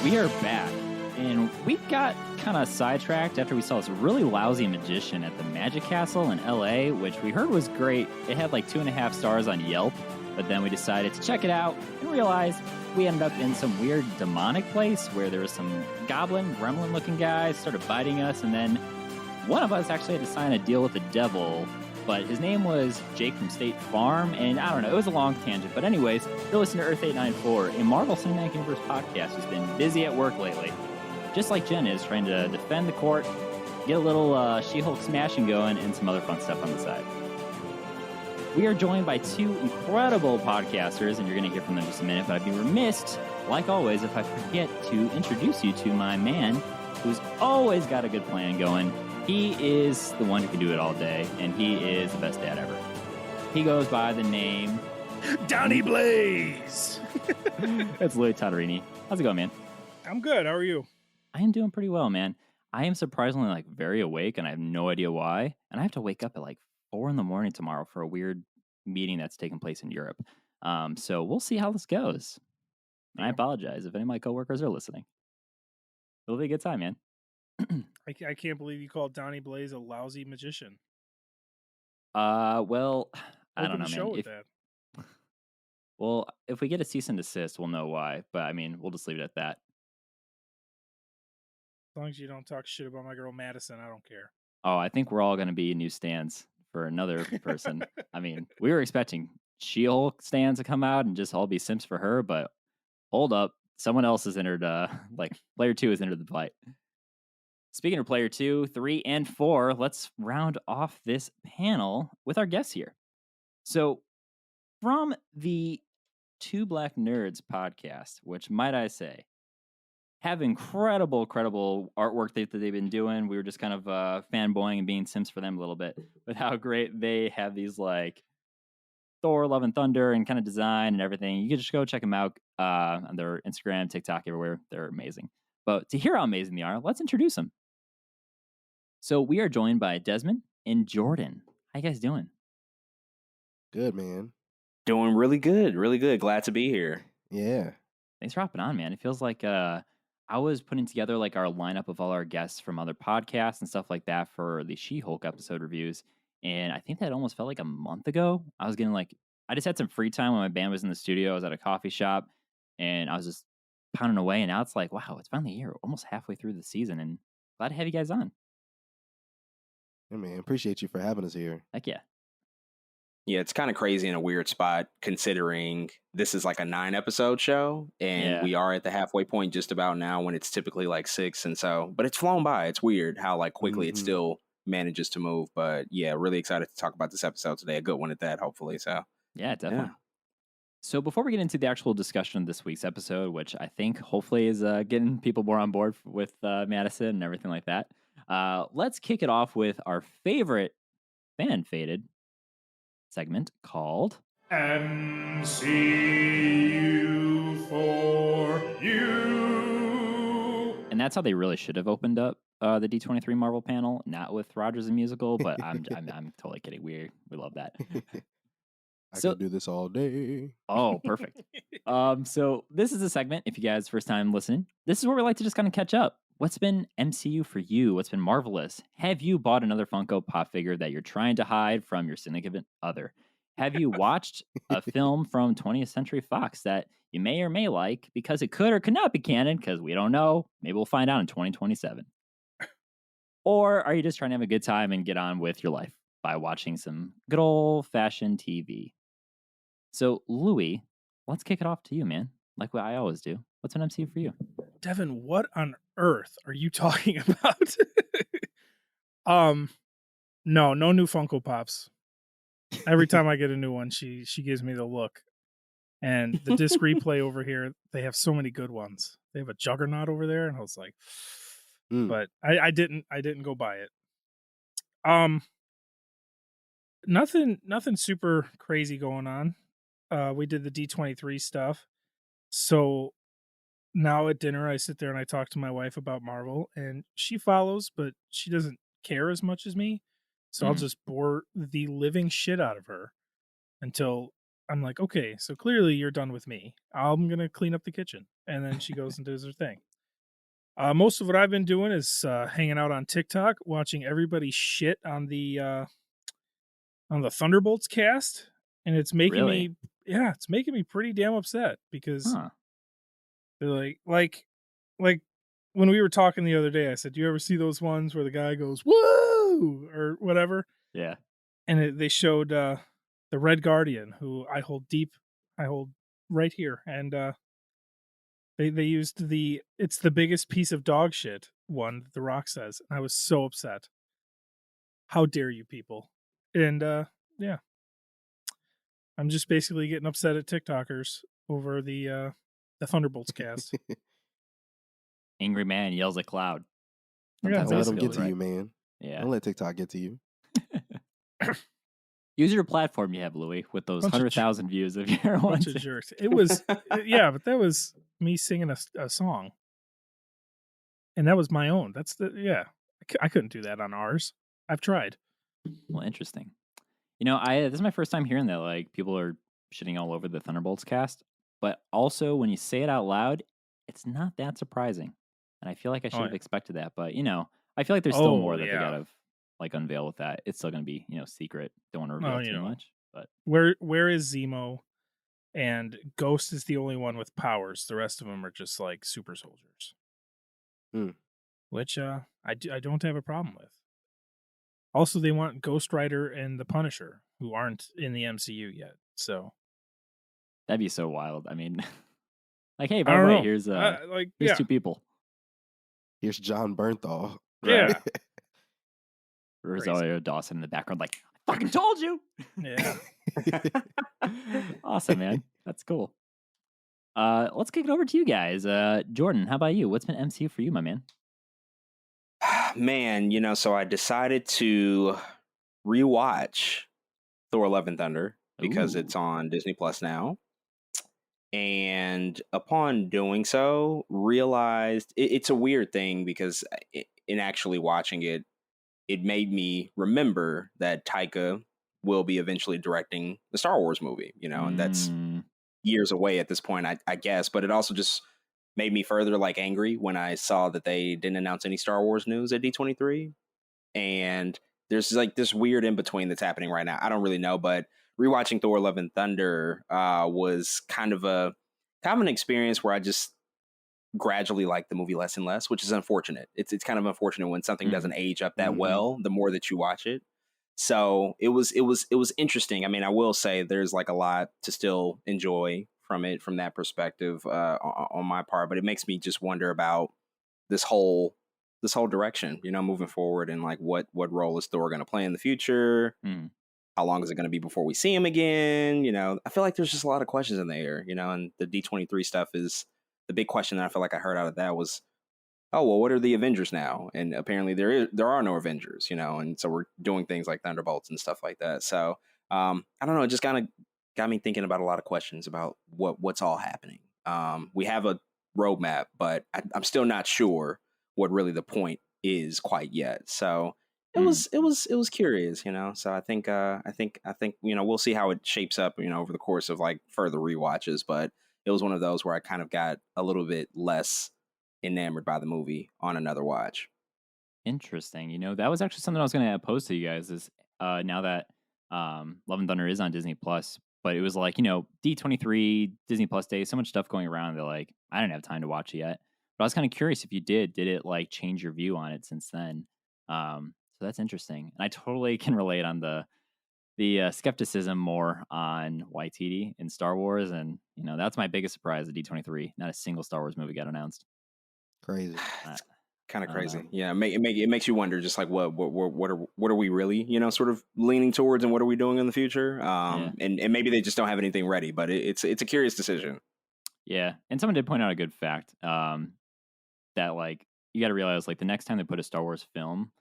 we are back, and we got kind of sidetracked after we saw this really lousy magician at the Magic Castle in LA, which we heard was great. It had like 2.5 stars on Yelp, but then we decided to check it out and realized we ended up in some weird demonic place where there was some goblin, gremlin-looking guys started biting us, and then one of us actually had to sign a deal with the devil, but his name was Jake from State Farm, and I don't know, it was a long tangent. But anyways, you're listening to Earth 894, a Marvel Cinematic Universe podcast who's been busy at work lately. Just like Jen is, trying to defend the court, get a little She-Hulk smashing going, and some other fun stuff on the side. We are joined by two incredible podcasters, and you're going to hear from them in just a minute, but I'd be remiss, like always, if I forget to introduce you to my man who's always got a good plan going. He is the one who can do it all day, and he is the best dad ever. He goes by the name... Donnie Blaze! That's Louis Totterini. How's it going, man? I'm good. How are you? I am doing pretty well, man. I am surprisingly very awake, and I have no idea why. And I have to wake up at 4 in the morning tomorrow for a weird meeting that's taking place in Europe. So we'll see how this goes. And I apologize if any of my coworkers are listening. It'll be a good time, man. I can't believe you called Donnie Blaze a lousy magician. Well, I don't know, Open the show man. with that. Well, if we get a cease and desist, we'll know why. But I mean, we'll just leave it at that. As long as you don't talk shit about my girl Madisynn, I don't care. Oh, I think we're all going to be new stands for another person. I mean, we were expecting She-Hulk stands to come out and just all be simps for her, but hold up. Someone else has entered, Player 2 has entered the fight. Speaking of Player 2, 3, and 4, let's round off this panel with our guests here. So, from the Two Black Nerds podcast, which, might I say, have incredible artwork that they've been doing. We were just kind of fanboying and being sims for them a little bit with how great they have these Thor, Love and Thunder and kind of design and everything. You can just go check them out on their Instagram, TikTok, everywhere. They're amazing. But to hear how amazing they are, let's introduce them. So we are joined by Desmond and Jordan. How you guys doing? Good, man. Doing really good. Really good. Glad to be here. Yeah. Thanks for hopping on, man. It feels like I was putting together our lineup of all our guests from other podcasts and stuff like that for the She-Hulk episode reviews. And I think that almost felt like a month ago. I was getting I just had some free time when my band was in the studio. I was at a coffee shop and I was just pounding away. And now it's wow, it's finally here, almost halfway through the season. And glad to have you guys on. Hey, man. Appreciate you for having us here. Heck yeah. Yeah, it's kind of crazy in a weird spot considering this is a 9-episode show and we are at the halfway point just about now when it's typically 6. And so, but it's flown by. It's weird how quickly it still manages to move. But yeah, really excited to talk about this episode today. A good one at that, hopefully. So yeah, definitely. Yeah. So before we get into the actual discussion of this week's episode, which I think hopefully is getting people more on board with Madisynn and everything like that, let's kick it off with our favorite fan-fated segment called MCU for You. And that's how they really should have opened up the D23 Marvel panel, not with Rogers and Musical, but I'm totally kidding. We love that. I can do this all day. Oh, perfect. So this is a segment, if you guys first time listening, this is where we like to just kind of catch up. What's been MCU for you? What's been marvelous? Have you bought another Funko Pop figure that you're trying to hide from your significant other? Have you watched a film from 20th Century Fox that you may or may like because it could or could not be canon because we don't know? Maybe we'll find out in 2027. Or are you just trying to have a good time and get on with your life by watching some good old-fashioned TV? So, Louis, let's kick it off to you, man. Like what I always do. What's an MCU for you? Devin, what on earth are you talking about? No new Funko Pops. Every time I get a new one, she gives me the look. And the disc replay over here, they have so many good ones. They have a Juggernaut over there, and I was like, but I didn't go buy it. Nothing super crazy going on. We did the D23 stuff. So now at dinner, I sit there and I talk to my wife about Marvel, and she follows, but she doesn't care as much as me. So I'll just bore the living shit out of her until I'm like, okay, so clearly you're done with me. I'm going to clean up the kitchen. And then she goes and does her thing. Most of what I've been doing is hanging out on TikTok, watching everybody shit on the Thunderbolts cast, and it's making Really? it's making me pretty damn upset because Huh. they're like when we were talking the other day, I said, "Do you ever see those ones where the guy goes woo or whatever?" Yeah. And they showed the Red Guardian, who I hold right here, and they used it's the biggest piece of dog shit one, The Rock says, and I was so upset. How dare you people? And yeah, I'm just basically getting upset at TikTokers over the Thunderbolts cast. Angry man yells at cloud. Yeah, Sometimes Don't let that's them the get feels, to right? you, man. Yeah. Don't let TikTok get to you. Use your platform you have, Louis, with those Bunch of 100,000 views of your Bunch ones. of jerks. It was yeah, but that was me singing a song, and that was my own. That's I couldn't do that on ours. I've tried. Well, interesting. You know, this is my first time hearing that like people are shitting all over the Thunderbolts cast, but also when you say it out loud, it's not that surprising. And I feel like I should have yeah. expected that, but you know, I feel like there's still more that they yeah. gotta like unveil with that. It's still gonna be, you know, secret. Don't want to reveal too much. But Where is Zemo? And Ghost is the only one with powers. The rest of them are just like super soldiers. Which I don't have a problem with. Also, they want Ghost Rider and the Punisher, who aren't in the MCU yet. So that'd be so wild. I mean, like, hey, I by the don't way, know. here's yeah. two people. Here's John Bernthal. Yeah. Rosario Dawson in the background, like, I fucking told you. Yeah. Awesome, man. That's cool. Let's kick it over to you guys. Jordan, how about you? What's been MCU for you, my man? Man, you know, so I decided to rewatch Thor: Love and Thunder because it's on Disneyplus now. And upon doing so, realized it's a weird thing because in actually watching it, it made me remember that Taika will be eventually directing the Star Wars movie, you know, and that's years away at this point, I guess. But it also just made me further like angry when I saw that they didn't announce any Star Wars news at D23. And there's like this weird in between that's happening right now. I don't really know, but rewatching Thor: Love and Thunder was kind of an experience where I just gradually like the movie less and less, which is unfortunate. It's kind of unfortunate when something doesn't age up that well the more that you watch it. So it was interesting. I mean, I will say there's like a lot to still enjoy from it from that perspective on my part, but it makes me just wonder about this whole direction, you know, moving forward, and like what role is Thor going to play in the future? How long is it going to be before we see him again? You know, I feel like there's just a lot of questions in the air, you know, and the D23 stuff is the big question that I feel like I heard out of that was, oh, well, what are the Avengers now? And apparently there are no Avengers, you know, and so we're doing things like Thunderbolts and stuff like that. So I don't know, it just kind of got me thinking about a lot of questions about what's all happening. We have a roadmap, but I'm still not sure what really the point is quite yet. So it was curious, you know. So I think you know, we'll see how it shapes up, you know, over the course of like further rewatches. But it was one of those where I kind of got a little bit less enamored by the movie on another watch. Interesting. You know, that was actually something I was going to pose to you guys is now that Love and Thunder is on Disney Plus, but it was like, you know, D23, Disney Plus Day, so much stuff going around. They're like, I didn't have time to watch it yet. But I was kind of curious if you did it like change your view on it since then? So that's interesting. And I totally can relate on the skepticism more on YTD in Star Wars. And, you know, that's my biggest surprise at D23. Not a single Star Wars movie got announced. Crazy. Kind of crazy. Yeah, it makes you wonder just like what are we really, you know, sort of leaning towards, and what are we doing in the future? And maybe they just don't have anything ready, but it's a curious decision. Yeah. And someone did point out a good fact that like you got to realize like the next time they put a Star Wars film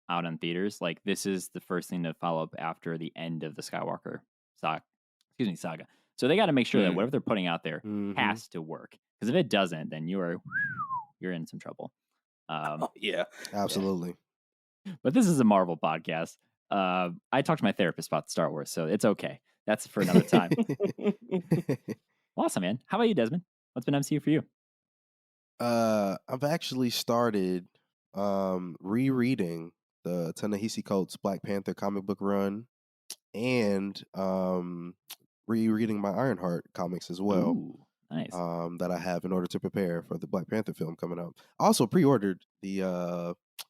out on theaters, like this is the first thing to follow up after the end of the Skywalker saga. So they got to make sure that whatever they're putting out there has to work, because if it doesn't, then you're in some trouble. Yeah, absolutely. Yeah. But this is a Marvel podcast. I talked to my therapist about Star Wars, so it's okay. That's for another time. Awesome, man. How about you, Desmond? What's been MCU for you? I've actually started rereading the Ta-Nehisi Coates Black Panther comic book run and rereading my Ironheart comics as well. Ooh, nice. That I have in order to prepare for the Black Panther film coming up. I also pre-ordered the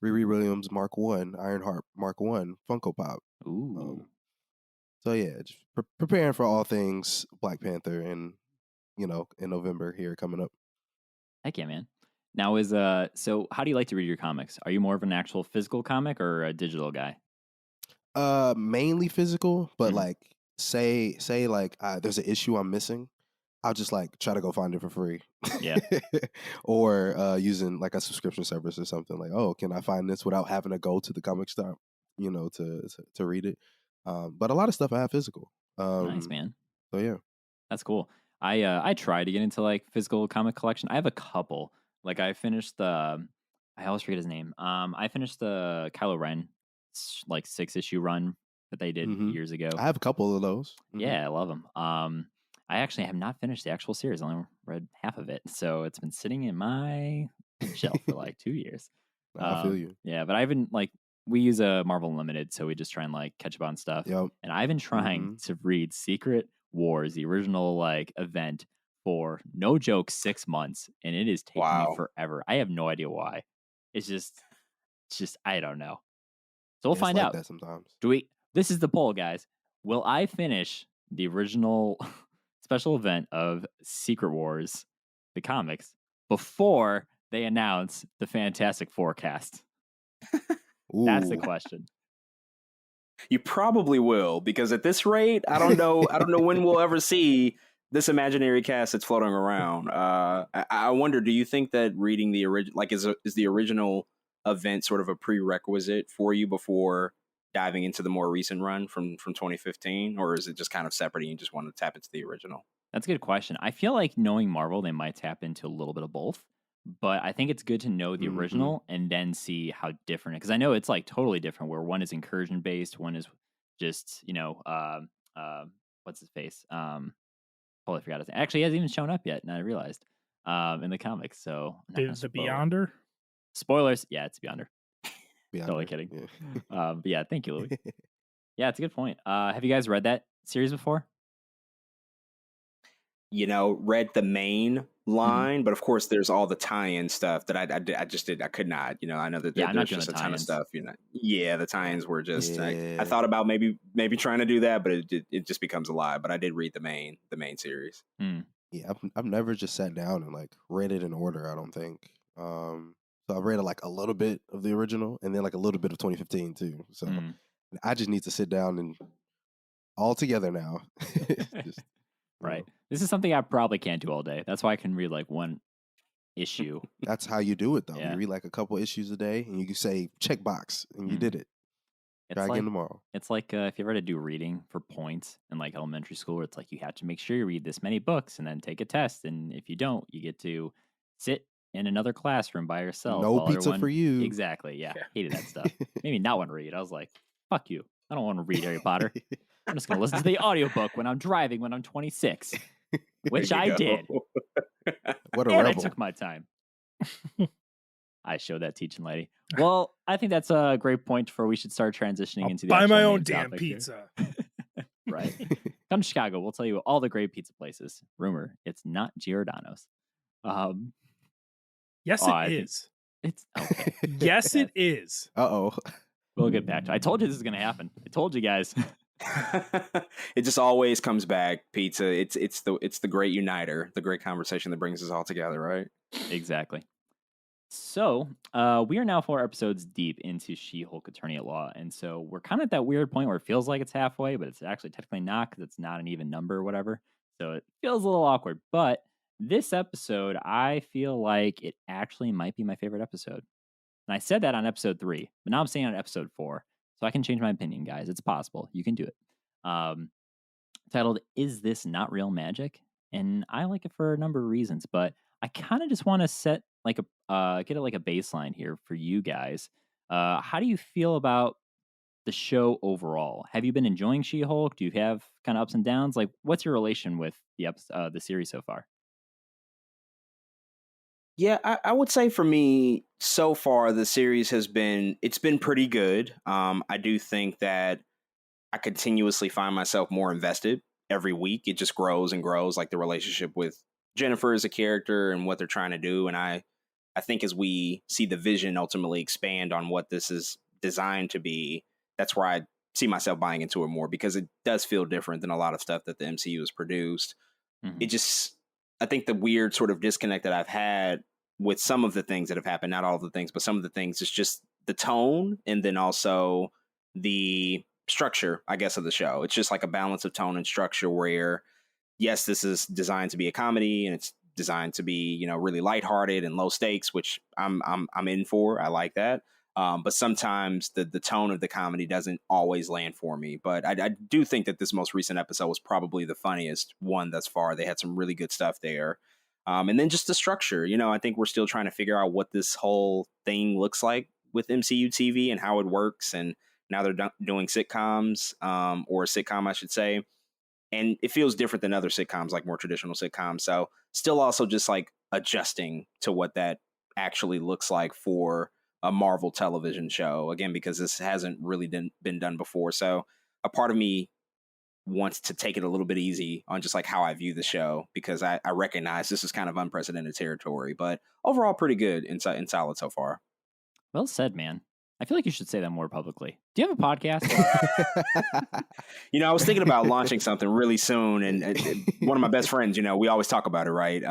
Riri Williams Mark 1 Ironheart Mark 1 Funko Pop. Ooh. So yeah, just preparing for all things Black Panther and in November here coming up. Heck yeah, man. Now so how do you like to read your comics? Are you more of an actual physical comic or a digital guy? Mainly physical, but Mhm. like say like there's an issue I'm missing, I'll just like try to go find it for free. Yeah. Or using like a subscription service or something like, oh, can I find this without having to go to the comic shop, to read it. But a lot of stuff I have physical. Nice, man. So yeah. That's cool. I try to get into like physical comic collection. I have a couple. Like I finished the I always forget his name. I finished the Kylo Ren like 6-issue run that they did Mhm. years ago. I have a couple of those. Mhm. Yeah, I love them. I actually have not finished the actual series. I only read half of it, so it's been sitting in my shelf for like 2 years. I feel you. Yeah, but I've been like, we use a Marvel Unlimited, so we just try and like catch up on stuff. Yep. And I've been trying Mhm. to read Secret Wars, the original like event, for no joke 6 months, and it is taking me Wow. forever. I have no idea why. It's just I don't know. So we'll Yeah, it's find like out. that sometimes. This is the poll, guys. Will I finish the original special event of Secret Wars, the comics, before they announce the Fantastic Four cast? That's the Ooh. question. You probably will, because at this rate, I don't know when we'll ever see this imaginary cast that's floating around. I wonder, do you think that reading the original, like, is the original event sort of a prerequisite for you before diving into the more recent run from 2015, or is it just kind of separate and you just want to tap into the original? That's a good question. I feel like knowing Marvel, they might tap into a little bit of both, but I think it's good to know the Mhm. original and then see how different. Because I know it's like totally different. Where one is incursion based, one is just what's his face? Totally forgot his name. Actually, he hasn't even shown up yet, and I realized in the comics. So I'm not gonna The spoil it. Beyonder. Spoilers. Yeah, it's Beyonder. Beyonder. Totally kidding. Yeah. But yeah, thank you, Louis. Yeah, it's a good point. Have you guys read that series before? Read the main line, but of course there's all the tie-in stuff that I could not. I know that Yeah, I'm not there's doing just the a ton of tie-ins. stuff. Yeah, the tie-ins were just. I Yeah. thought about maybe trying to do that, but it just becomes a lie. But I did read the main series. Yeah, I've never just sat down and like read it in order, I don't think. So I've read like a little bit of the original and then like a little bit of 2015 too. So I just need to sit down and all together now. Just, Right. This is something I probably can't do all day. That's why I can read like one issue. That's how you do it though. Yeah. You read like a couple issues a day and you can say check box and you did it. It's Try like, again tomorrow. It's like if you ever had to do reading for points in like elementary school, where it's like you have to make sure you read this many books and then take a test. And if you don't, you get to sit in another classroom by yourself. No while pizza everyone... for you. Exactly. Yeah. Hated that stuff. Maybe not want to read. I was like, fuck you. I don't want to read Harry Potter. I'm just going to listen to the audiobook when I'm driving when I'm 26, which I did. What a and rebel. I took my time. I showed that teaching lady. Well, I think that's a great point for we should start transitioning into the buy my actual own main damn topic pizza. Right. Come to Chicago. We'll tell you all the great pizza places. Rumor, it's not Giordano's. Yes, it is. It's okay. Yes, it is. Uh-oh. We'll get back to it. I told you this is going to happen. I told you guys. It just always comes back. Pizza. It's the great uniter, the great conversation that brings us all together, right? Exactly. So we are now 4 episodes deep into She-Hulk Attorney at Law, and so we're kind of at that weird point where it feels like it's halfway, but it's actually technically not because it's not an even number or whatever. So it feels a little awkward. But this episode, I feel like it actually might be my favorite episode. And I said that on episode 3, but now I'm saying on episode 4. So I can change my opinion, guys. It's possible. You can do it. Titled, Is This Not Real Magic? And I like it for a number of reasons, but I kind of just want to set like get it like a baseline here for you guys. How do you feel about the show overall? Have you been enjoying She-Hulk? Do you have kind of ups and downs? Like, what's your relation with the series so far? Yeah, I would say for me, so far the series it's been pretty good. I do think that I continuously find myself more invested every week. It just grows and grows, like the relationship with Jennifer as a character and what they're trying to do. And I think as we see the vision ultimately expand on what this is designed to be, that's where I see myself buying into it more, because it does feel different than a lot of stuff that the MCU has produced. It just, I think the weird sort of disconnect that I've had with some of the things that have happened, not all of the things, but some of the things, is just the tone, and then also the structure, I guess, of the show. It's just like a balance of tone and structure where, yes, this is designed to be a comedy, and it's designed to be, you know, really lighthearted and low stakes, which I'm in for. I like that. But sometimes the tone of the comedy doesn't always land for me. But I do think that this most recent episode was probably the funniest one thus far. They had some really good stuff there. And then just the structure, you know, I think we're still trying to figure out what this whole thing looks like with MCU TV and how it works. And now they're doing sitcoms, or a sitcom, I should say. And it feels different than other sitcoms, like more traditional sitcoms. So still also just like adjusting to what that actually looks like for a Marvel television show, again, because this hasn't really been done before. So a part of me wants to take it a little bit easy on just like how I view the show, because I recognize this is kind of unprecedented territory, but overall pretty good and solid so far. Well said, man. I feel like you should say that more publicly. Do you have a podcast? You know, I was thinking about launching something really soon, and one of my best friends, you know, we always talk about it, right?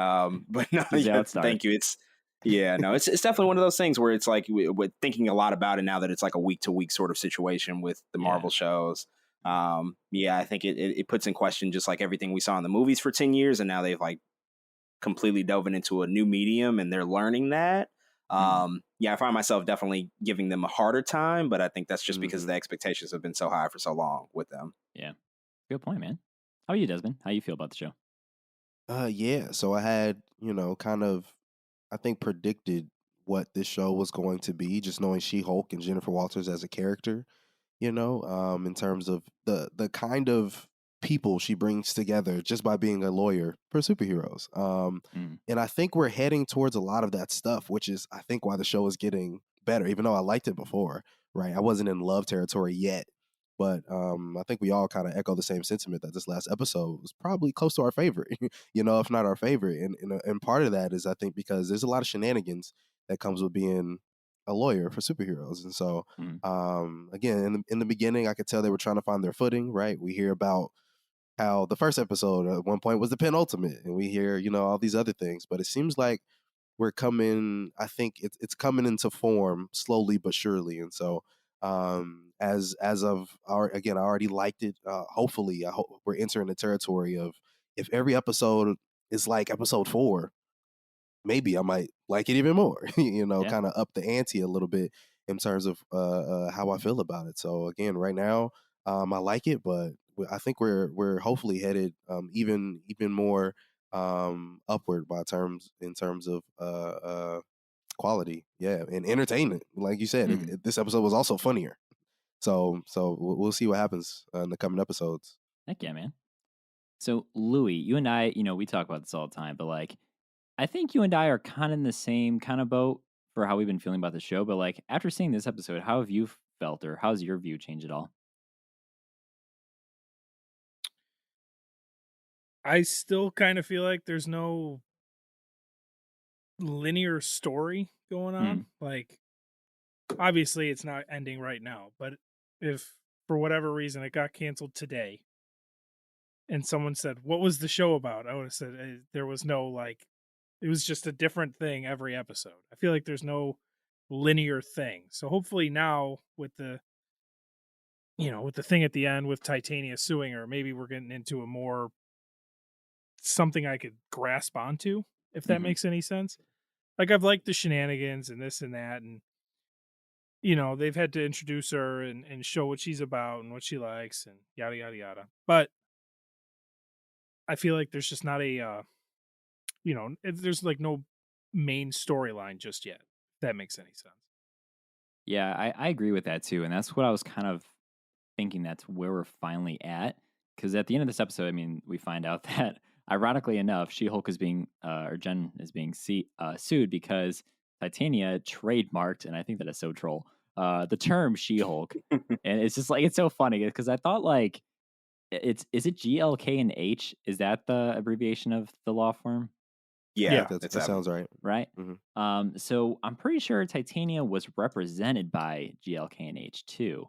But no, yeah, thank you. It's definitely one of those things where it's like we're thinking a lot about it now that it's like a week to week sort of situation with the Marvel shows. I think it puts in question just like everything we saw in the movies for 10 years, and now they've like completely dove into a new medium, and they're learning that. I find myself definitely giving them a harder time, but I think that's just because the expectations have been so high for so long with them. Yeah. Good point, man. How are you, Desmond? How you feel about the show? So I had, kind of, I think, predicted what this show was going to be, just knowing She-Hulk and Jennifer Walters as a character, in terms of the kind of people she brings together just by being a lawyer for superheroes. And I think we're heading towards a lot of that stuff, which is, I think, why the show is getting better, even though I liked it before, right? I wasn't in love territory yet, but I think we all kind of echo the same sentiment that this last episode was probably close to our favorite, if not our favorite. And part of that is, I think, because there's a lot of shenanigans that comes with being a lawyer for superheroes. And so, again, in the beginning, I could tell they were trying to find their footing, right? We hear about how the first episode at one point was the penultimate, and we hear, all these other things, but it seems like we're coming, I think it's coming into form slowly but surely. And so, as of I already liked it. Hopefully, I hope we're entering the territory of, if every episode is like episode 4, maybe I might like it even more, kind of up the ante a little bit in terms of how I feel about it. So again, right now, I like it, but I think we're hopefully headed even more upward in terms of quality, and entertainment. Like you said, this episode was also funnier. So we'll see what happens in the coming episodes. Heck yeah, man. So Louis, you and I, we talk about this all the time, but like, I think you and I are kind of in the same kind of boat for how we've been feeling about the show. But like, after seeing this episode, how have you felt, or how's your view changed at all? I still kind of feel like there's no linear story going on. Like, obviously it's not ending right now, but if for whatever reason it got canceled today and someone said, what was the show about? I would have said there was no, like, it was just a different thing every episode. I feel like there's no linear thing. So hopefully now with the thing at the end with Titania suing her, maybe we're getting into a more something I could grasp onto, if that makes any sense. Like, I've liked the shenanigans and this and that, and they've had to introduce her and show what she's about and what she likes and yada yada yada. But I feel like there's just not a there's like no main storyline just yet, if that makes any sense. Yeah, I agree with that too. And that's what I was kind of thinking, that's where we're finally at. Because at the end of this episode, I mean, we find out that ironically enough, She-Hulk is being, or Jen is being sued because Titania trademarked, and I think that is so troll, the term She-Hulk. And it's just like, it's so funny because I thought like, is it GLK and H? Is that the abbreviation of the law firm? Yeah, that sounds right. Right? Mm-hmm. So I'm pretty sure Titania was represented by GLK and H too.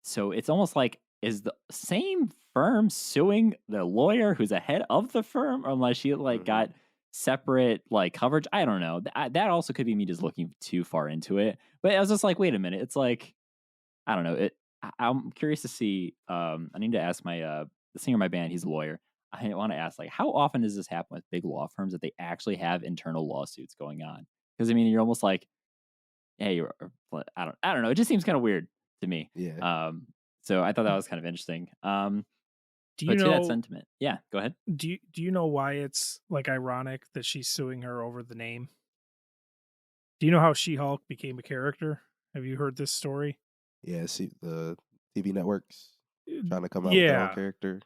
So it's almost like, is the same firm suing the lawyer who's ahead of the firm, or unless she like got separate like coverage? I don't know. That also could be me just looking too far into it. But I was just like, wait a minute. It's like, I don't know. I'm curious to see. I need to ask my the singer of my band. He's a lawyer. I want to ask, like, how often does this happen with big law firms that they actually have internal lawsuits going on? Because I mean, you're almost like, hey, I don't know. It just seems kind of weird to me. Yeah. So I thought that was kind of interesting. Do you know that sentiment? Yeah, go ahead. Do you know why it's like ironic that she's suing her over the name? Do you know how She-Hulk became a character? Have you heard this story? Yeah, see the TV networks trying to come out with their own character.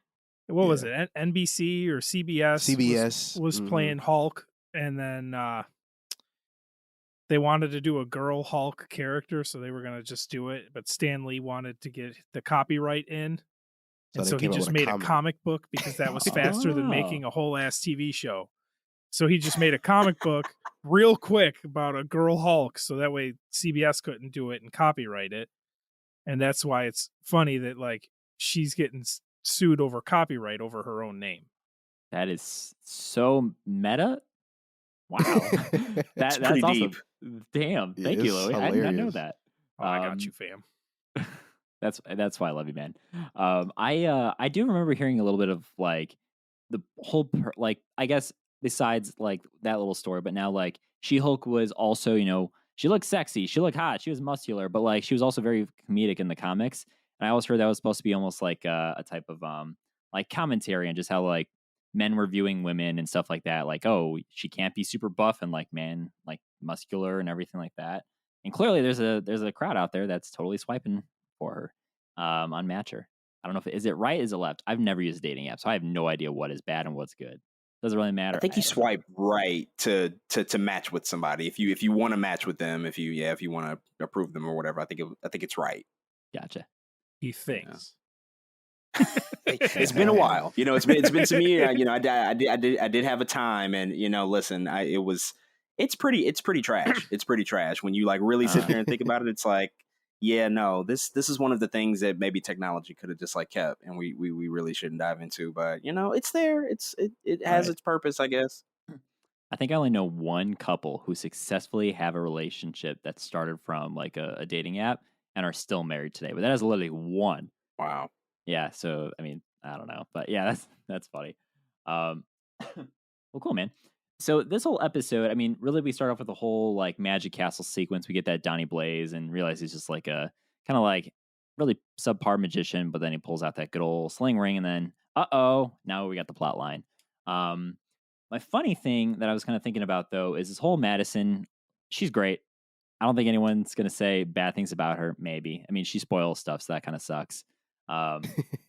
What was it? NBC or CBS? CBS was playing Hulk, and then they wanted to do a girl Hulk character, so they were going to just do it. But Stan Lee wanted to get the copyright in, and so he just made a comic book because that was faster than making a whole ass TV show. So he just made a comic book real quick about a girl Hulk, so that way CBS couldn't do it and copyright it. And that's why it's funny that like she's getting sued over copyright over her own name. That is so meta. Wow. That's pretty awesome. deep. Damn. Thank you, Louie. I did not know that. Oh, I got you, fam. That's why I love you, man. I do remember hearing a little bit of like the whole like, I guess besides like that little story, but now like She-Hulk was also, you know, she looked sexy, she looked hot, she was muscular, but like she was also very comedic in the comics. And I always heard that was supposed to be almost like a type of like commentary on just how like men were viewing women and stuff like that. Like, oh, she can't be super buff and like man, like muscular and everything like that. And clearly there's a crowd out there that's totally swiping for her on Matcher. I don't know if is it right, is it left? I've never used a dating app, so I have no idea what is bad and what's good. Doesn't really matter. I think you swipe right to match with somebody. If you want to match with them, if you want to approve them or whatever, I think it's right. Gotcha. He thinks. Yeah. It's been a while, you know. It's been some years. You know, I did have a time, and you know, listen, it's pretty trash. It's pretty trash when you like really sit there and think about it. It's like, yeah, no, this is one of the things that maybe technology could have just like kept, and we really shouldn't dive into. But you know, it's there. It has its purpose, I guess. I think I only know one couple who successfully have a relationship that started from like a dating app and are still married today. But that is literally one. Wow. Yeah. So I mean, I don't know, but yeah, that's funny. Well, cool, man. So this whole episode, I mean, really, we start off with a whole like Magic Castle sequence. We get that Donnie Blaze and realize he's just like a kind of like really subpar magician, but then he pulls out that good old sling ring, and then now we got the plot line. My funny thing that I was kind of thinking about though is this whole Madisynn. She's great. I don't think anyone's gonna say bad things about her. Maybe. I mean, she spoils stuff, so that kind of sucks.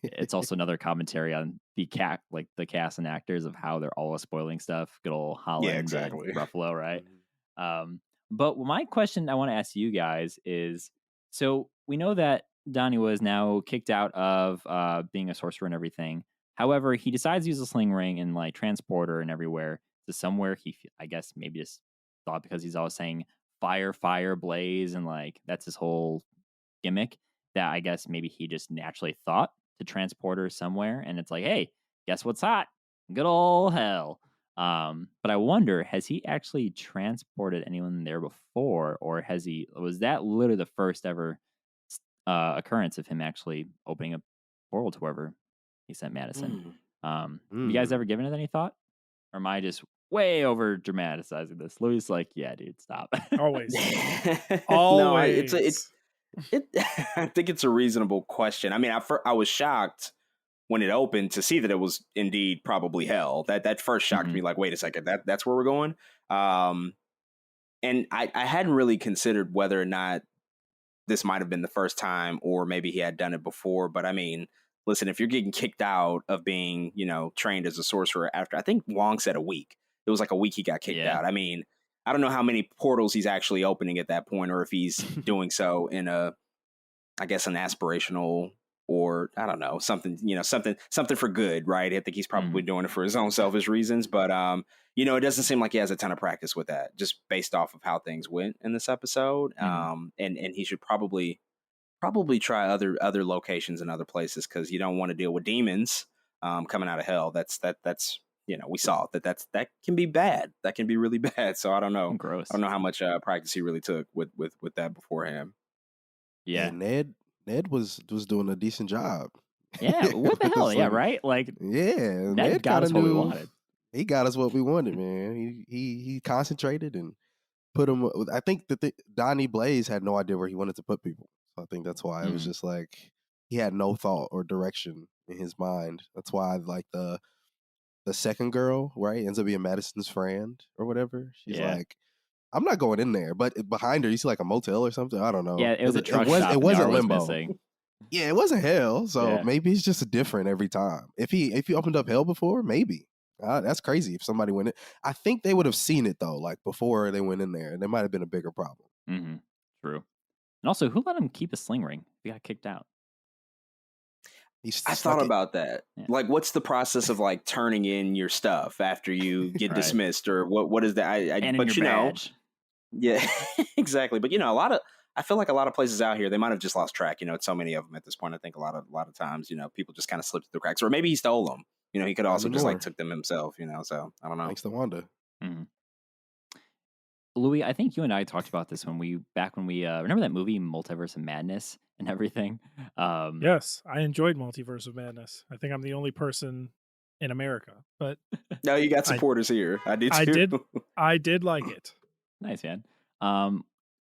It's also another commentary on the cast and actors of how they're all spoiling stuff. Good old Holland, exactly. Ruffalo, right? But my question I want to ask you guys is: so we know that Donnie was now kicked out of being a sorcerer and everything. However, he decides to use a sling ring and like transporter and everywhere to somewhere he, I guess, maybe just thought because he's always saying fire, fire, blaze, and like that's his whole gimmick. That I guess maybe he just naturally thought to transport her somewhere, and it's like, hey, guess what's hot? Good old hell. But I wonder, has he actually transported anyone there before, or was that literally the first ever occurrence of him actually opening a portal to wherever he sent Madisynn? You guys ever given it any thought, or am I just way over dramatizing this? Louis like, yeah, dude, stop. Always. Always. No, I think it's a reasonable question. I mean, I was shocked when it opened to see that it was indeed probably hell. That first shocked me. Like, wait a second, that's where we're going. And I hadn't really considered whether or not this might have been the first time, or maybe he had done it before. But I mean, listen, if you're getting kicked out of being, trained as a sorcerer after, I think Wong said a week. It was like a week he got kicked out. I mean, I don't know how many portals he's actually opening at that point, or if he's doing so in an aspirational, or I don't know, something for good, right? I think he's probably doing it for his own selfish reasons, but it doesn't seem like he has a ton of practice with that, just based off of how things went in this episode. And he should probably try other locations and other places, because you don't want to deal with demons coming out of hell. That's we saw that can be bad. That can be really bad. So I don't know. Gross. I don't know how much practice he really took with that beforehand. Yeah, and Ned was doing a decent job. Yeah, what the hell? Yeah, right. Like, Ned got us what we wanted. He got us what we wanted, man. He concentrated and put him. I think Donnie Blaze had no idea where he wanted to put people. So I think that's why it was just like he had no thought or direction in his mind. That's why like the second girl, right, ends up being Madisynn's friend or whatever. She's like, I'm not going in there. But behind her, you see like a motel or something. I don't know. Yeah, it was a truck stop. It wasn't limbo. Missing. Yeah, it wasn't hell. So maybe it's just different every time. If he opened up hell before, maybe. That's crazy if somebody went in. I think they would have seen it though, like before they went in there, and there might have been a bigger problem. Mm-hmm. True. And also, who let him keep a sling ring if he got kicked out? I thought about that. Yeah. Like, what's the process of like turning in your stuff after you get dismissed, or what is that? But you badge. Yeah, exactly. But I feel like a lot of places out here, they might have just lost track. It's so many of them at this point. I think a lot of times, people just kind of slipped through the cracks, or maybe he stole them. He could also just like took them himself. So I don't know. Thanks to Wanda. Mm-hmm. Louis, I think you and I talked about this when we remember that movie Multiverse of Madness and everything. Yes, I enjoyed Multiverse of Madness. I think I'm the only person in America, but no, you got supporters here. I did too. I did like it. Nice, man.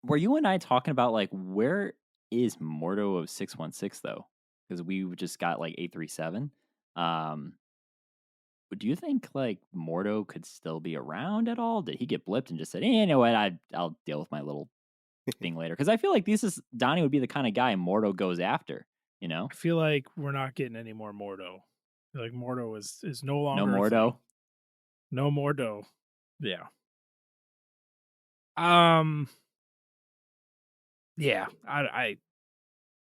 Were you and I talking about like where is Mordo of 616 though? Because we just got like 837. Do you think like Mordo could still be around at all? Did he get blipped and just said, you know what, I'll deal with my little thing later? Because I feel like Donnie would be the kind of guy Mordo goes after. I feel like we're not getting any more Mordo. I feel like Mordo is no longer no Mordo. No Mordo. Yeah. Yeah, I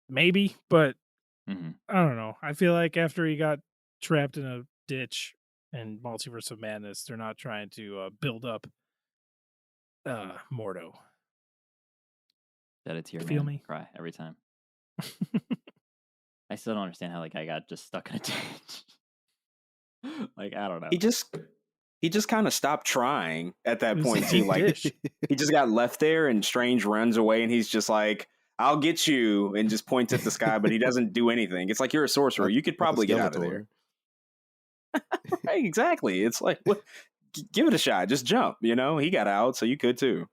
maybe, but I don't know. I feel like after he got trapped in a ditch in Multiverse of Madness, they're not trying to build up Mordo. That it's here, feel man. me? Cry every time. I still don't understand how like I got just stuck in a ditch. Like, I don't know. He just kind of stopped trying at that point. He just got left there, and Strange runs away, and he's just like, I'll get you, and just points at the sky, but he doesn't do anything. It's like, you're a sorcerer. You could probably get out of there. Right, exactly. It's like, give it a shot. Just jump, He got out, so you could too.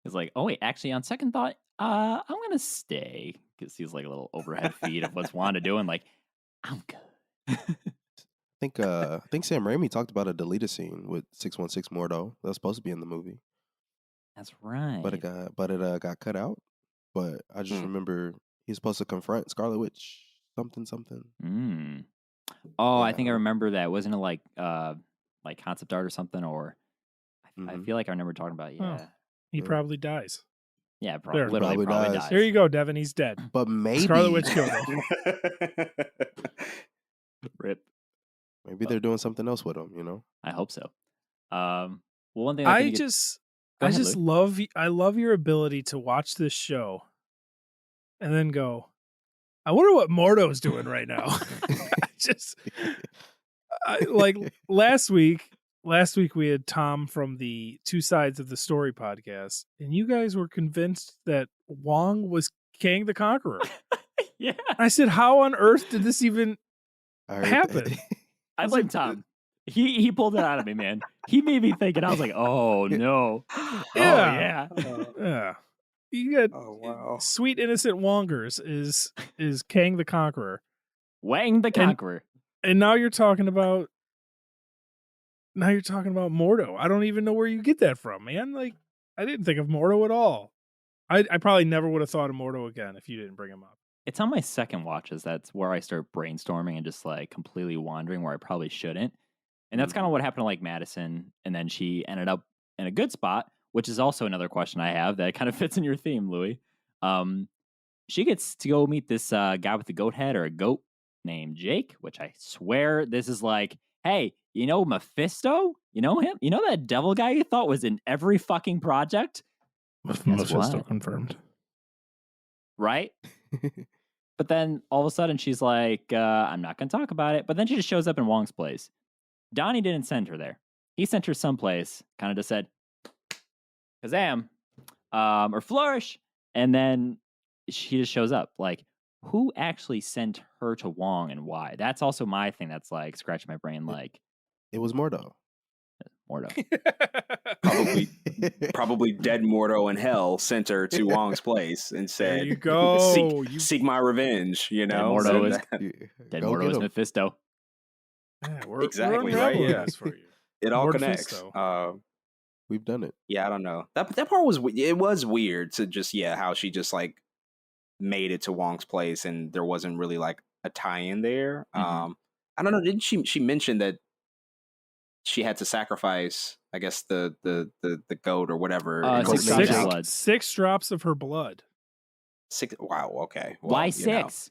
He's like, oh wait, actually on second thought, I'm going to stay. Because he's like a little overhead feed of what's Wanda doing. Like, I'm good. I think Sam Raimi talked about a deleted scene with 616 Mordo that was supposed to be in the movie. That's right. But it got cut out. But I just remember he's supposed to confront Scarlet Witch something. Oh, yeah. I think I remember that. Wasn't it like concept art or something? Or I feel like I remember talking about it. Yeah. Oh, he probably dies. Yeah, probably dies. There you go, Devin. He's dead. But maybe Scarlet Witch killed him. Rip. Maybe they're doing something else with him, I hope so. Well, one thing I love your ability to watch this show and then go, I wonder what Mordo's doing right now. Like last week we had Tom from the Two Sides of the Story podcast, and you guys were convinced that Wong was Kang the Conqueror. Yeah. I said, how on earth did this even happen? I blame Tom. He pulled it out of me, man. He made me think, and I was like, "Oh no, yeah. You got sweet innocent Wongers is Kang the Conqueror, Wang the Conqueror, and now you're talking about Mordo. I don't even know where you get that from, man. Like, I didn't think of Mordo at all. I probably never would have thought of Mordo again if you didn't bring him up. It's on my second watches. That's where I start brainstorming and just like completely wandering where I probably shouldn't. And that's kind of what happened to like Madisynn. And then she ended up in a good spot, which is also another question I have that kind of fits in your theme, Louis. She gets to go meet this guy with the goat head or a goat named Jake, which I swear this is like, hey, you know Mephisto? You know him? You know that devil guy you thought was in every fucking project? Mephisto confirmed. Right? But then all of a sudden she's like, I'm not going to talk about it. But then she just shows up in Wong's place. Donnie didn't send her there. He sent her someplace, kind of just said, Kazam, or flourish. And then she just shows up. Like, who actually sent her to Wong and why? That's also my thing that's like scratching my brain. Like, it was Mordo. Probably dead Mordo in hell sent her to Wong's place and said, there you go. Seek my revenge, you know? Dead Mordo is Mephisto. Yeah, exactly, we're right? Yeah. For you. It all connects. We've done it. Yeah, I don't know. That part was weird to just how she just like made it to Wong's place and there wasn't really like a tie-in there. I don't know. Didn't she mention that she had to sacrifice, I guess, the goat or whatever? 6 drops of her blood. 6. Wow. Okay. Well, why 6?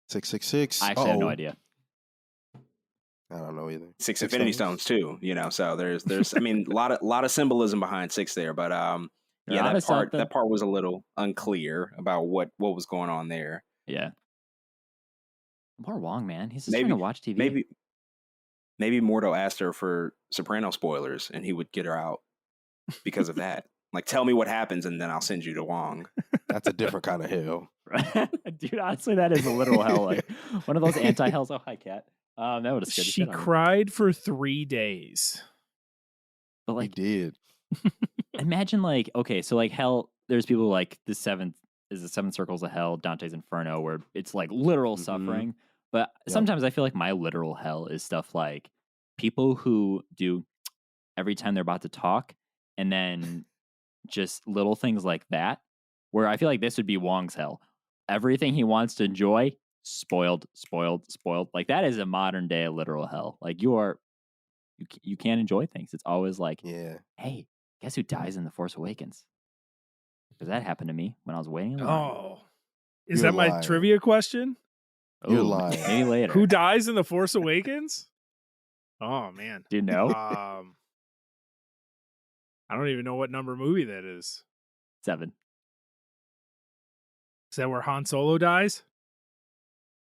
666. I actually have no idea. I don't know either. 6 Infinity Stones too, so there's I mean a lot of symbolism behind 6 there, but that part was a little unclear about what was going on there. Yeah. Poor Wong, man. He's just trying to watch TV. Maybe Mordo asked her for Soprano spoilers and he would get her out because of that. Like, tell me what happens and then I'll send you to Wong. That's a different kind of hell. Dude, honestly, that is a literal hell. Like one of those anti-hells. Oh, hi, cat. That would have scared She cried for 3 days. But like, he did. Imagine like, okay, so like hell, there's people like the 7 circles of hell, Dante's Inferno, where it's like literal suffering. But sometimes I feel like my literal hell is stuff like people who do every time they're about to talk and then just little things like that, where I feel like this would be Wong's hell. Everything he wants to enjoy, spoiled. Like that is a modern day literal hell. Like you can't enjoy things. It's always like, hey, guess who dies in The Force Awakens? Because that happened to me when I was waiting in line. Oh, is that my trivia question? You're lying. Maybe later. Who dies in The Force Awakens? Oh man, do you know? I don't even know what number movie that is. 7. Is that where Han Solo dies?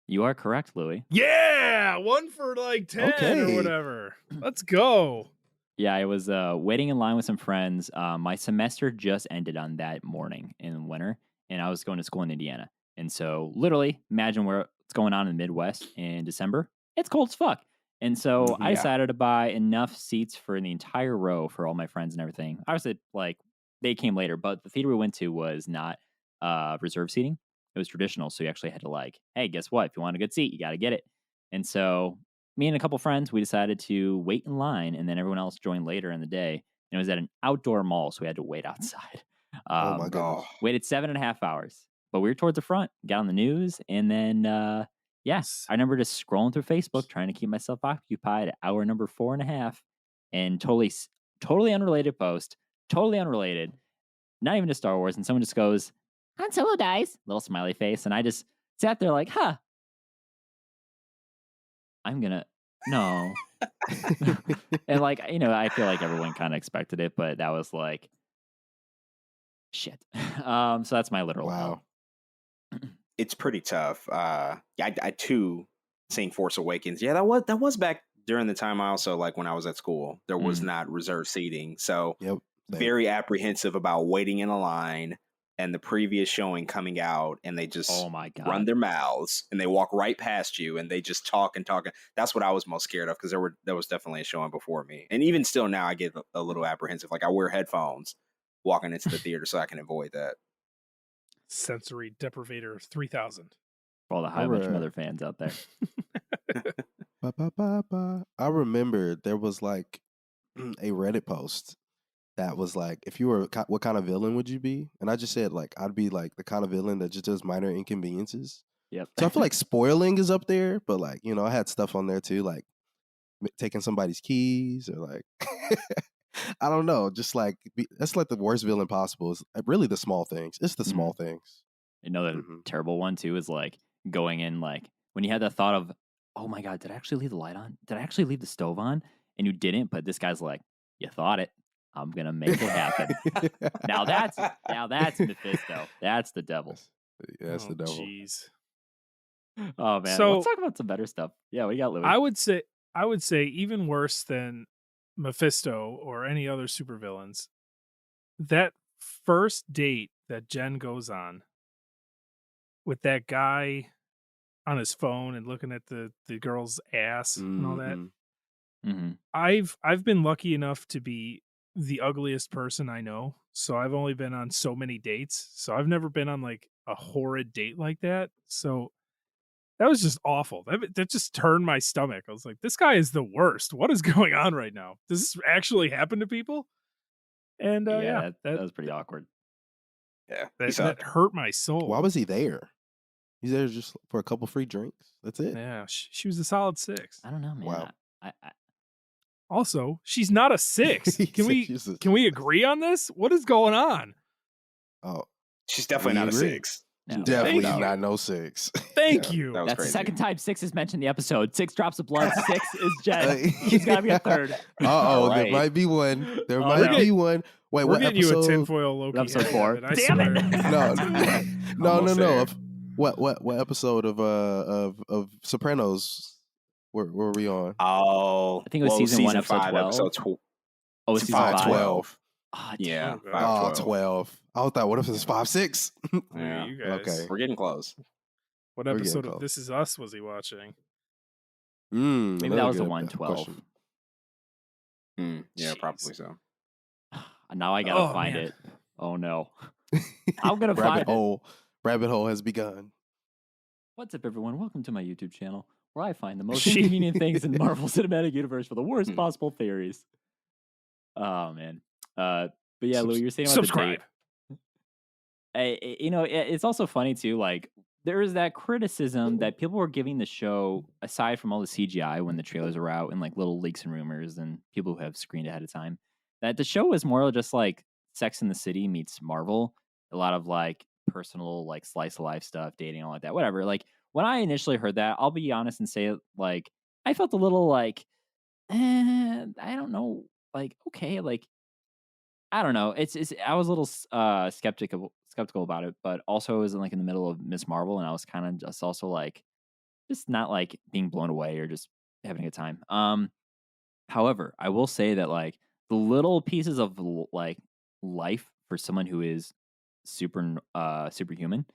You are correct, Louis. Yeah, 1 for like 10 or whatever. Let's go. Yeah, I was waiting in line with some friends. My semester just ended on that morning in winter, and I was going to school in Indiana. And so, literally, imagine what's going on in the Midwest in December. It's cold as fuck. And so, I decided to buy enough seats for the entire row for all my friends and everything. Obviously, like, they came later, but the theater we went to was not reserved seating. It was traditional, so you actually had to like, hey, guess what? If you want a good seat, you got to get it. And so me and a couple friends, we decided to wait in line, and then everyone else joined later in the day. And it was at an outdoor mall, so we had to wait outside. Oh my god! Waited 7.5 hours, but we were towards the front. Got on the news, and then I remember just scrolling through Facebook, trying to keep myself occupied. Hour number 4.5, and totally unrelated post, totally unrelated, not even to Star Wars. And someone just goes, Han Solo dies, little smiley face. And I just sat there like, no. And like, I feel like everyone kind of expected it, but that was like, shit. So that's my literal wow. It's pretty tough. I too seen Force Awakens. Yeah, that was back during the time I also, like when I was at school, there was not reserved seating. So very apprehensive about waiting in a line. And the previous showing coming out, and they just run their mouths, and they walk right past you, and they just talk and talk. That's what I was most scared of, because there was definitely a showing before me, and even still now, I get a little apprehensive. Like I wear headphones walking into the theater so I can avoid that. Sensory deprivator 3000. For all the high bunch of other fans out there. I remember there was like a Reddit post that was like, if you were, what kind of villain would you be? And I just said, like, I'd be like the kind of villain that just does minor inconveniences. Yep. So I feel like spoiling is up there, but like, you know, I had stuff on there too, like taking somebody's keys or like, I don't know, just like, that's like the worst villain possible. Is really the small things. It's the small things. You know, the terrible one too is like going in, like when you had the thought of, oh my God, did I actually leave the light on? Did I actually leave the stove on? And you didn't, but this guy's like, you thought it. I'm gonna make it happen. now that's Mephisto. That's the devil. Yeah, that's the devil. Jeez. Oh man. So, let's talk about some better stuff. Yeah, we got Louis. I would say even worse than Mephisto or any other supervillains, that first date that Jen goes on with that guy on his phone and looking at the girl's ass and all that. I've been lucky enough to be the ugliest person I know, so I've only been on so many dates, so I've never been on like a horrid date like that. So that was just awful. That just turned my stomach. I was like, this guy is the worst. What is going on right now? Does this actually happen to people? And that was pretty awkward. Yeah, that hurt my soul. Why was he there? He's there just for a couple free drinks. That's it. Yeah, she was a solid 6. I don't know, man. Wow. I Also, she's not a 6. Can we agree on this? What is going on? Oh, she's definitely not a 6. No. Definitely not no 6. Thank you. That was That's crazy. the second time 6 is mentioned in the episode. 6 drops of blood. 6 is Jen. She's got to be a third. Uh-oh, Right. there might be one. There Oh, might no. be one. Wait, We're what getting episode? you a tinfoil Loki. Episode 4. I Damn it. swear. No. Almost there. What episode of Sopranos were we on? Oh, I think it was season 1, episode 5, 12. episode Oh, it's season 5. 512. Oh, Yeah, Oh, 5, 12. 12. I thought, what if it's 5-6? Yeah. You guys. Okay. We're getting close. What We're episode getting of close. This Is Us was he watching? Maybe that another was the good 112. question. Yeah, Jeez. probably so. Now I got to find man. it. Oh, no. I'm going to find it. Rabbit hole has begun. What's up, everyone? Welcome to my YouTube channel, where I find the most inconvenient things in the Marvel Cinematic Universe for the worst possible theories. Oh, man. But yeah, Lou, you're saying about Subscribe. the date. It's also funny, too, like, there is that criticism that people were giving the show, aside from all the CGI when the trailers were out and, like, little leaks and rumors and people who have screened ahead of time, that the show was more just, like, Sex in the City meets Marvel. A lot of, like, personal, like, slice of life stuff, dating, all like that, whatever. Like, when I initially heard that, I'll be honest and say, like, I felt a little like, I don't know, like, okay, like, I don't know. It's I was a little skeptical about it, but also I was like in the middle of Miss Marvel, and I was kind of just also like, just not like being blown away or just having a good time. However, I will say that like the little pieces of like life for someone who is superhuman,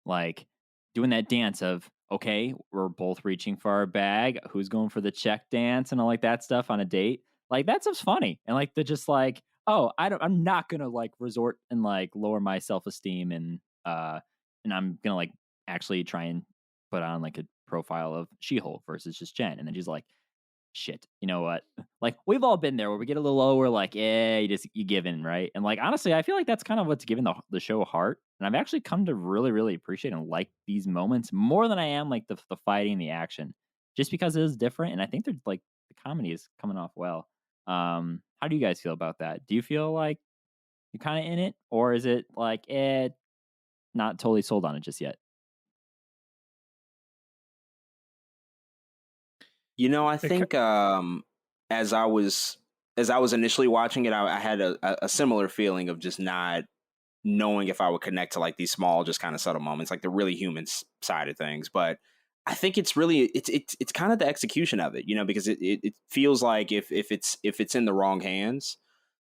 like doing that dance of, okay, we're both reaching for our bag, who's going for the check dance and all like that stuff on a date, like that stuff's funny. And like the just like, oh, I'm not gonna like resort and like lower my self-esteem and I'm gonna like actually try and put on like a profile of She-Hulk versus just Jen. And then she's like, shit, you know what? Like we've all been there where we get a little lower, like, yeah, you give in, right? And like honestly, I feel like that's kind of what's giving the show heart. And I've actually come to really, really appreciate and like these moments more than I am like the fighting, the action, just because it is different. And I think they're like the comedy is coming off well. How do you guys feel about that? Do you feel like you're kind of in it, or is it like not totally sold on it just yet? You know, I think as I was initially watching it, I had a similar feeling of just not knowing if I would connect to like these small, just kind of subtle moments, like the really human side of things. But I think it's really it's kind of the execution of it, you know, because it feels like if it's in the wrong hands,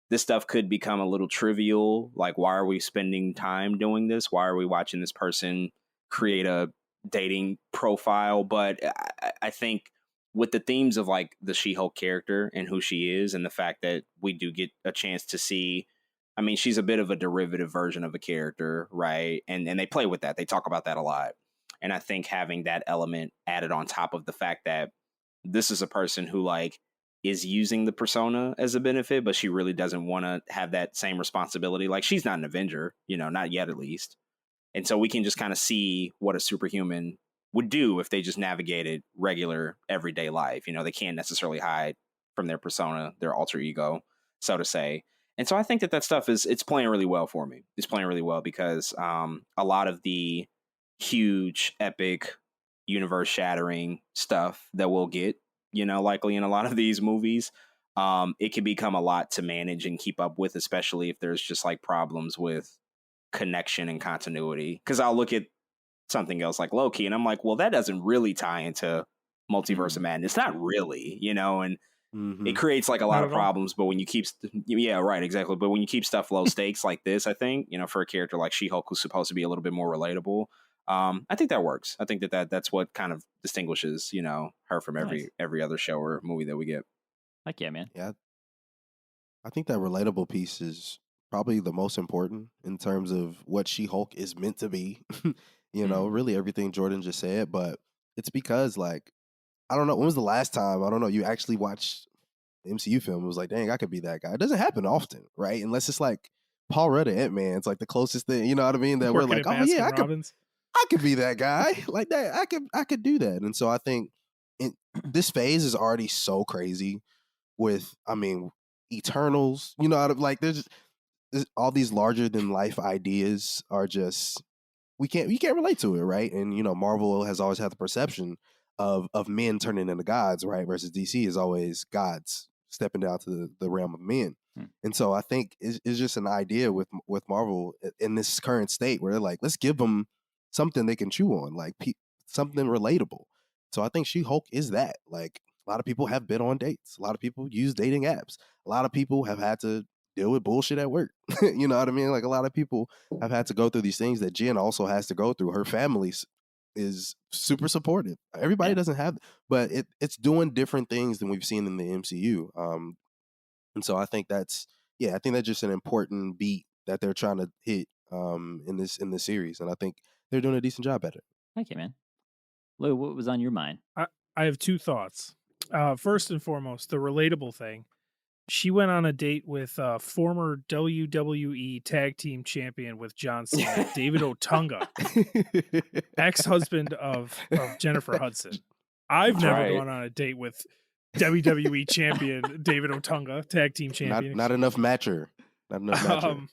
this stuff could become a little trivial. Like, why are we spending time doing this? Why are we watching this person create a dating profile? But I think with the themes of like the She-Hulk character and who she is, and the fact that we do get a chance to see, I mean, she's a bit of a derivative version of a character, right? And they play with that. They talk about that a lot. And I think having that element added on top of the fact that this is a person who like is using the persona as a benefit, but she really doesn't want to have that same responsibility. Like, she's not an Avenger, not yet at least. And so we can just kind of see what a superhuman would do if they just navigated regular everyday life. They can't necessarily hide from their persona, their alter ego, so to say. And so I think that stuff it's playing really well for me. It's playing really well because a lot of the huge, epic, universe shattering stuff that we'll get, likely in a lot of these movies, it can become a lot to manage and keep up with, especially if there's just like problems with connection and continuity. Because I'll look at something else like Loki and I'm like, well, that doesn't really tie into Multiverse of Madness. Not really, and it creates like a lot of problems. But when you keep, yeah, right, exactly. But when you keep stuff low stakes like this, I think, for a character like She-Hulk, who's supposed to be a little bit more relatable, I think that works. I think that's what kind of distinguishes, her from every other show or movie that we get. Heck yeah, man. Yeah. I think that relatable piece is probably the most important in terms of what She-Hulk is meant to be. Really everything Jordan just said, but it's because, like, I don't know, when was the last time, I don't know, you actually watched the MCU film? It was like, dang, I could be that guy. It doesn't happen often, right? Unless it's like Paul Rudd and Ant-Man. It's like the closest thing, you know what I mean? That we're like, oh yeah, I could be that guy. Like that, I could do that. And so I think this phase is already so crazy with, Eternals, like there's all these larger than life ideas are just, you can't relate to it, right? And Marvel has always had the perception of men turning into gods, right? Versus DC is always gods stepping down to the realm of men. And so I think it's just an idea with Marvel in this current state where they're like, let's give them something they can chew on, like something relatable. So I think She-Hulk is that. Like, a lot of people have been on dates. A lot of people use dating apps. A lot of people have had to deal with bullshit at work. You know what I mean? Like, a lot of people have had to go through these things that Jen also has to go through. Her family is super supportive. Everybody doesn't have, but it's doing different things than we've seen in the MCU. And so I think that's just an important beat that they're trying to hit in this series. And I think they're doing a decent job at it. Thank you, man. Lou, what was on your mind? I have two thoughts. First and foremost, the relatable thing. She went on a date with former WWE Tag Team Champion with John Cena, David Otunga, ex-husband of Jennifer Hudson. I've never gone on a date with WWE Champion David Otunga, Tag Team Champion. Not enough matcher. Not enough matcher.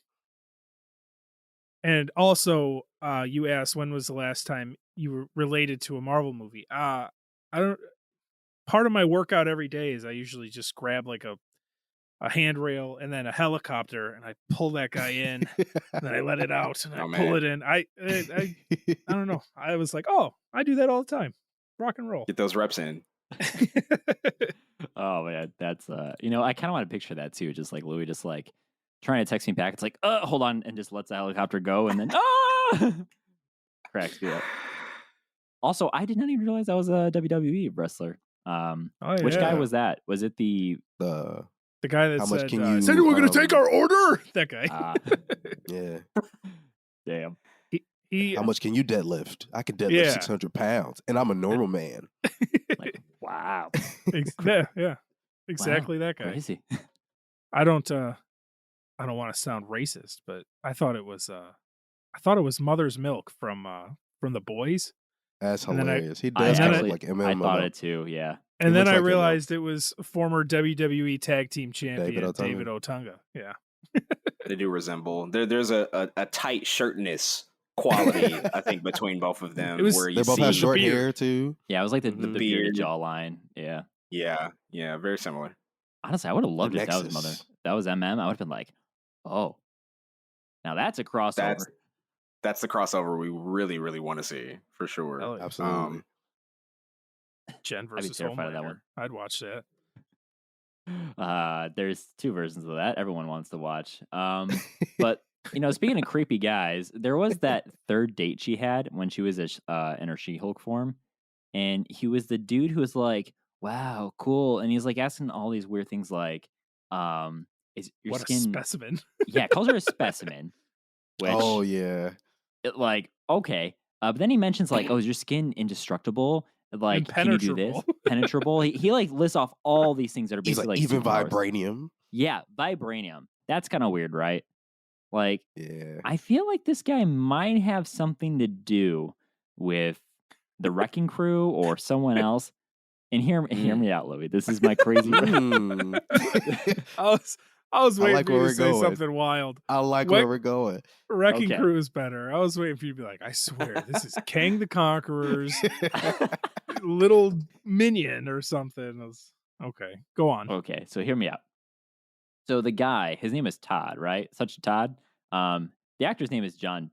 And also, you asked when was the last time you were related to a Marvel movie. I don't. Part of my workout every day is I usually just grab like a handrail and then a helicopter and I pull that guy in and then I let it out and I pull it in. I don't know. I was like, oh, I do that all the time. Rock and roll. Get those reps in. Oh man, that's I kind of want to picture that too. Just like Louis, just like trying to text me back. It's like, hold on, and just lets the helicopter go and then cracks me up. Also, I did not even realize I was a WWE wrestler. Which guy was that? Was it the guy that said, "Is anyone going to take our order?" That guy. Yeah. Damn. He, how much can you deadlift? I can deadlift 600 pounds, and I'm a normal man. Like, wow. Yeah. Exactly, wow. That guy. Crazy. I don't want to sound racist, but I thought it was Mother's Milk from The Boys. That's hilarious. He does kind of like MMA. I thought it too, yeah. And then I realized it was former WWE Tag Team Champion David Otunga. Yeah. They do resemble. There's a tight shirtness quality, I think, between both of them. They both have short hair too. Yeah, it was like the bearded jawline. Yeah. Yeah, very similar. Honestly, I would have loved it if that was Mother. If that was MM, I would have been like, oh, now that's a crossover. That's the crossover we really, really want to see, for sure. Oh, absolutely. Jen versus Homelander. That one. I'd watch that. There's two versions of that. Everyone wants to watch. But speaking of creepy guys, there was that third date she had when she was in her She-Hulk form, and he was the dude who was like, "Wow, cool," and he's like asking all these weird things like, "Is your what skin a specimen?" Yeah, calls her a specimen. Which, oh yeah. Okay. But then he mentions like, "Oh, is your skin indestructible?" Like, can you do this? Penetrable. He like lists off all these things that are basically like even superpowers. vibranium. Yeah, vibranium. That's kind of weird, right? Like, yeah, I feel like this guy might have something to do with the Wrecking Crew or someone else. And hear me out, Louis. This is my crazy. I was waiting like for you to say something wild. I like where we're going. Wrecking Crew is better. I was waiting for you to be like, I swear, this is Kang the Conqueror's little minion or something. Okay, go on. Okay, so hear me out. So the guy, his name is Todd, right? Such a Todd. The actor's name is John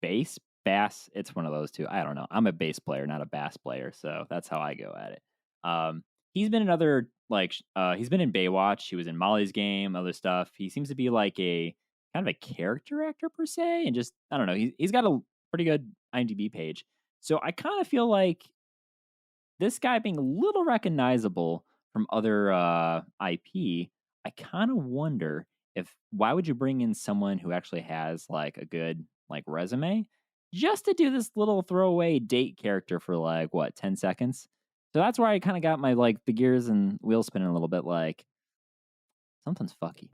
Bass. It's one of those two. I don't know. I'm a bass player, not a bass player, so that's how I go at it. He's been in other he's been in Baywatch. He was in Molly's Game, other stuff. He seems to be like a kind of a character actor per se, and just I don't know. He's got a pretty good IMDb page, so I kind of feel like this guy being a little recognizable from other IP. I kind of wonder why would you bring in someone who actually has like a good like resume just to do this little throwaway date character for like 10 seconds. So that's where I kind of got my like the gears and wheels spinning a little bit. Like something's fucky.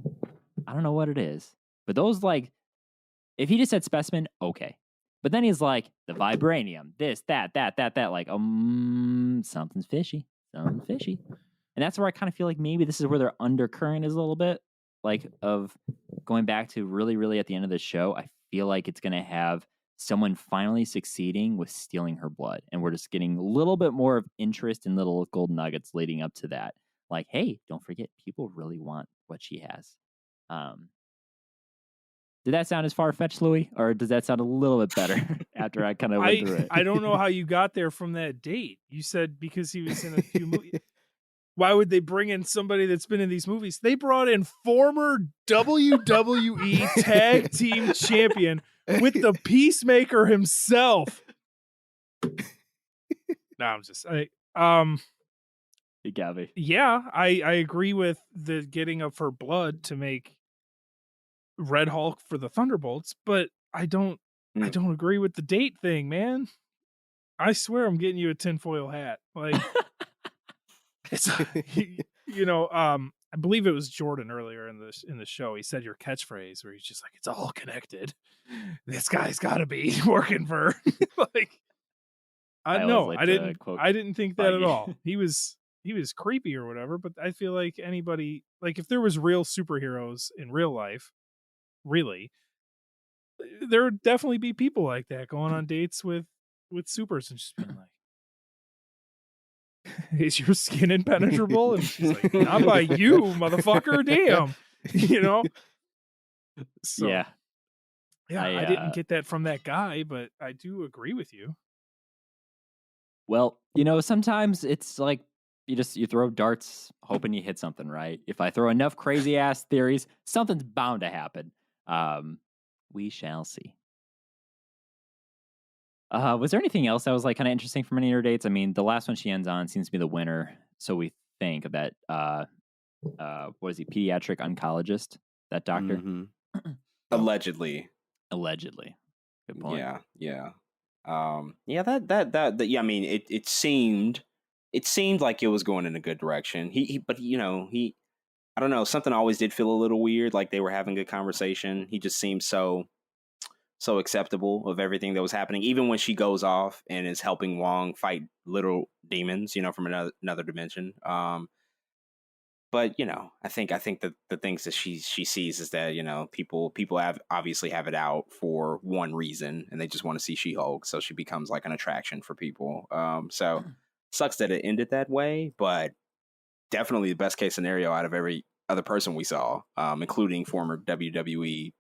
I don't know what it is, but those like if he just said specimen, okay. But then he's like the vibranium, this, that. Like something's fishy, something fishy. And that's where I kind of feel like maybe this is where their undercurrent is a little bit like of going back to really, really at the end of the show. I feel like it's going to have someone finally succeeding with stealing her blood. And we're just getting a little bit more of interest in little gold nuggets leading up to that. Like, hey, don't forget, people really want what she has. Did that sound as far-fetched, Louis? Or does that sound a little bit better after I kind of went through it? I don't know how you got there from that date. You said because he was in a few movies. Why would they bring in somebody that's been in these movies? They brought in former WWE Tag Team Champion with the Peacemaker himself. No, I'm just You got me. Yeah, I agree with the getting of her blood to make Red Hulk for the Thunderbolts, but I don't agree with the date thing, man. I swear I'm getting you a tinfoil hat. Like it's I believe it was Jordan earlier in the show. He said your catchphrase where he's just like, it's all connected. This guy's gotta be working for like I didn't think that at all. He was creepy or whatever, but I feel like anybody like if there was real superheroes in real life, really, there would definitely be people like that going on dates with supers and just being like, is your skin impenetrable? And she's like, not by you, motherfucker. Damn. So, yeah, I didn't get that from that guy, but I do agree with you. Well, sometimes it's like you throw darts hoping you hit something, right? If I throw enough crazy ass theories, something's bound to happen. We shall see. Was there anything else that was like kind of interesting from any of your dates? I mean, the last one she ends on seems to be the winner. So we think of that. What is he? Pediatric oncologist? That doctor? Mm-hmm. Allegedly. Good point. Yeah. That. Yeah. I mean, it seemed like it was going in a good direction. But I don't know. Something always did feel a little weird. Like they were having good conversation. He just seemed so acceptable of everything that was happening, even when she goes off and is helping Wong fight little demons, from another dimension. But I think that the things that she sees is that people obviously have it out for one reason, and they just want to see She-Hulk, so she becomes like an attraction for people. So sucks that it ended that way, but definitely the best case scenario out of every other person we saw, including former WWE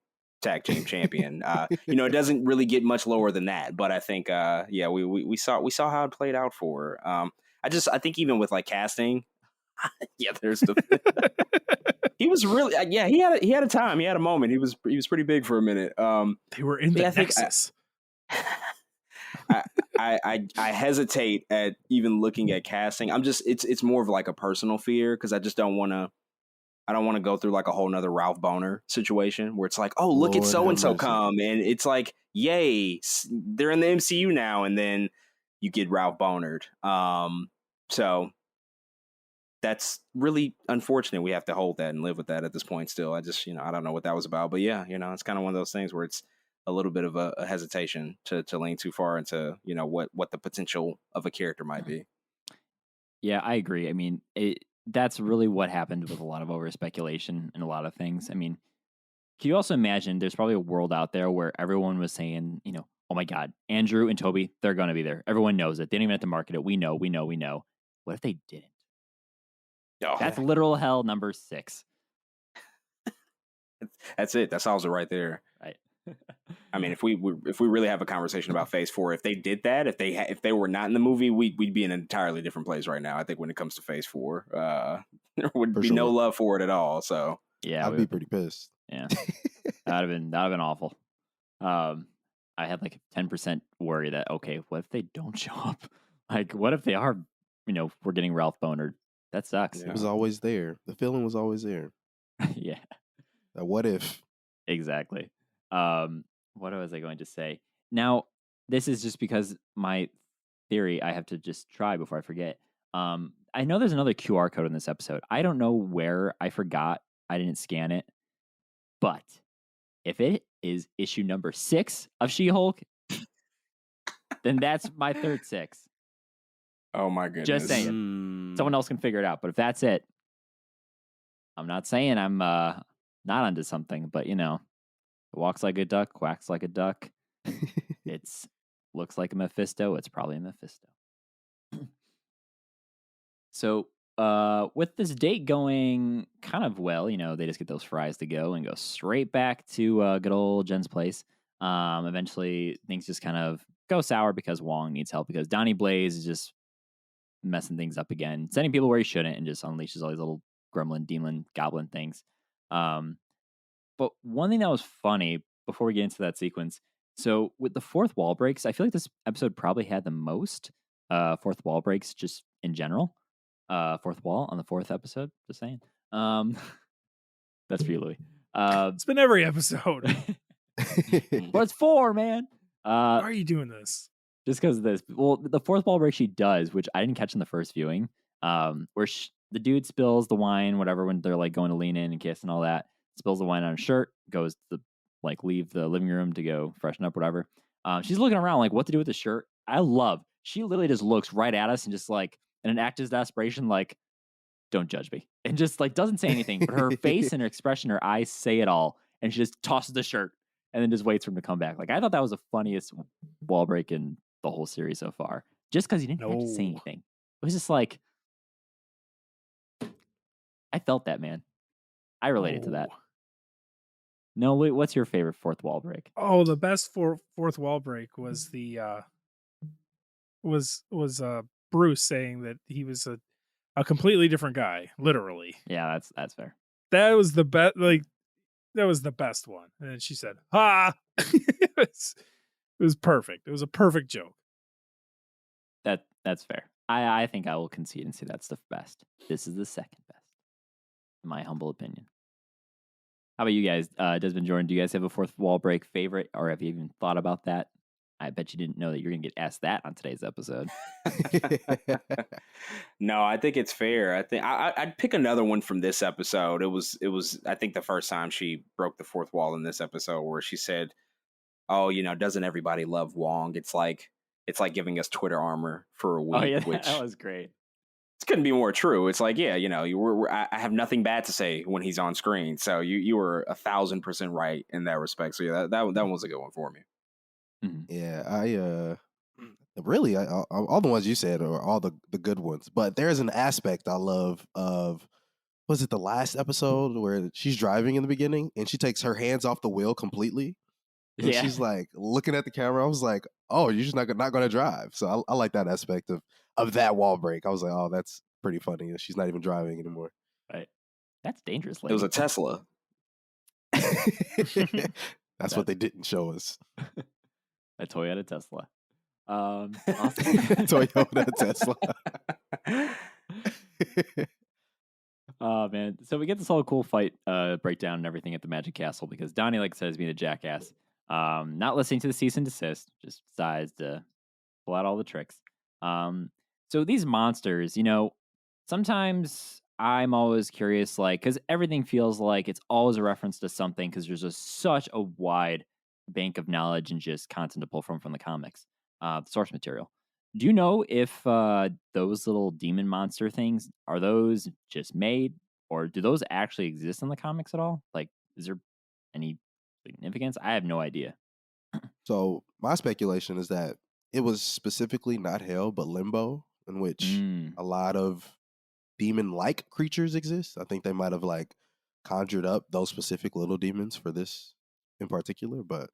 Tag Team Champion. It doesn't really get much lower than that, but I think we saw how it played out for her. I think even with like casting, there's the he was really he had a time, he had a moment, he was pretty big for a minute. They were in the Nexus. I hesitate at even looking at casting. It's more of like a personal fear because I just don't want to go through like a whole nother Ralph Boner situation where it's like, oh, look at so-and-so come. And it's like, yay, they're in the MCU now. And then you get Ralph Bonered. So that's really unfortunate. We have to hold that and live with that at this point still. I just, I don't know what that was about. But yeah, it's kind of one of those things where it's a little bit of a hesitation to lean too far into, what the potential of a character might be. Yeah, I agree. I mean, that's really what happened with a lot of over speculation and a lot of things. I mean, can you also imagine there's probably a world out there where everyone was saying, oh my God, Andrew and Toby, they're going to be there. Everyone knows it. They don't even have to market it. We know. What if they didn't? Oh. That's literal hell number 6. That's it. That solves it right there. Right. I mean, if we really have a conversation about Phase 4, if they did that, if they were not in the movie, we'd be in an entirely different place right now. I think when it comes to Phase 4, there would be no love for it at all. So yeah, I'd be pretty pissed. Yeah, that'd have been awful. I had like a 10% worry that what if they don't show up? Like, what if they are? We're getting Ralph Bonered. That sucks. It was always there. The feeling was always there. Yeah. What if? Exactly. What was I going to say? Now, this is just because my theory I have to just try before I forget. I know there's another QR code in this episode. I don't know where. I forgot. I didn't scan it. But if it is issue number 6 of She-Hulk, then that's my third 6. Oh my goodness. Just saying. Someone else can figure it out. But if that's it, I'm not saying I'm not onto something, but it walks like a duck, quacks like a duck. It's looks like a Mephisto. It's probably a Mephisto. So with this date going kind of well, they just get those fries to go and go straight back to good old Jen's place. Eventually, things just kind of go sour because Wong needs help because Donnie Blaze is just messing things up again, sending people where he shouldn't, and just unleashes all these little gremlin, demon, goblin things. But one thing that was funny before we get into that sequence, so with the fourth wall breaks, I feel like this episode probably had the most fourth wall breaks just in general. Fourth wall on the 4th episode, just saying. That's for you, Louis. It's been every episode. But it's 4, man. Why are you doing this? Just because of this. Well, the fourth wall break she does, which I didn't catch in the first viewing, where the dude spills the wine, whatever, when they're like going to lean in and kiss and all that, spills the wine on her shirt, goes to leave the living room to go freshen up, whatever. She's looking around like what to do with the shirt. She literally just looks right at us and just in an act of desperation, don't judge me. And just doesn't say anything, but her face and her expression, her eyes say it all. And she just tosses the shirt and then just waits for him to come back. I thought that was the funniest wall break in the whole series so far. Just because he didn't have to say anything. It was just I felt that, man. I related to that. No, wait, what's your favorite fourth wall break? Oh, the best fourth wall break was the was Bruce saying that he was a completely different guy, literally. Yeah, that's fair. That was the best. That was the best one. And then she said, "Ha!" It was perfect. It was a perfect joke. That's fair. I think I will concede and say that's the best. This is the second best, in my humble opinion. How about you guys, Desmond, Jordan? Do you guys have a fourth wall break favorite, or have you even thought about that? I bet you didn't know that you're going to get asked that on today's episode. No, I think it's fair. I think I'd pick another one from this episode. It was I think the first time she broke the fourth wall in this episode, where she said, "Oh, doesn't everybody love Wong? It's like giving us Twitter armor for a week." Oh yeah, which that was great. It couldn't be more true. It's I have nothing bad to say when he's on screen. So you were 1,000% right in that respect. So yeah, that one was a good one for me. Mm-hmm. Yeah, I really all the ones you said are all the good ones, but there's an aspect I love of, was it the last episode where she's driving in the beginning and she takes her hands off the wheel completely, and she's looking at the camera. I was like, oh, you're just not going to drive. So I like that aspect of that wall break. I was like, oh, that's pretty funny. She's not even driving anymore. Right, that's dangerous. Lady. It was a Tesla. That's what they didn't show us. A Toyota Tesla. Toyota Tesla. Oh man. So we get this whole cool fight breakdown and everything at the Magic Castle because Donnie, like I said, is being a jackass. Not listening to the cease and desist, just decides to pull out all the tricks. So these monsters, sometimes I'm always curious, like, because everything feels like it's always a reference to something, because there's just such a wide bank of knowledge and just content to pull from the comics, source material. Do you know if those little demon monster things, are those just made, or do those actually exist in the comics at all? Like, is there any significance? I have no idea. So my speculation is that it was specifically not hell, but limbo, in which a lot of demon-like creatures exist. I think they might have like conjured up those specific little demons for this in particular, but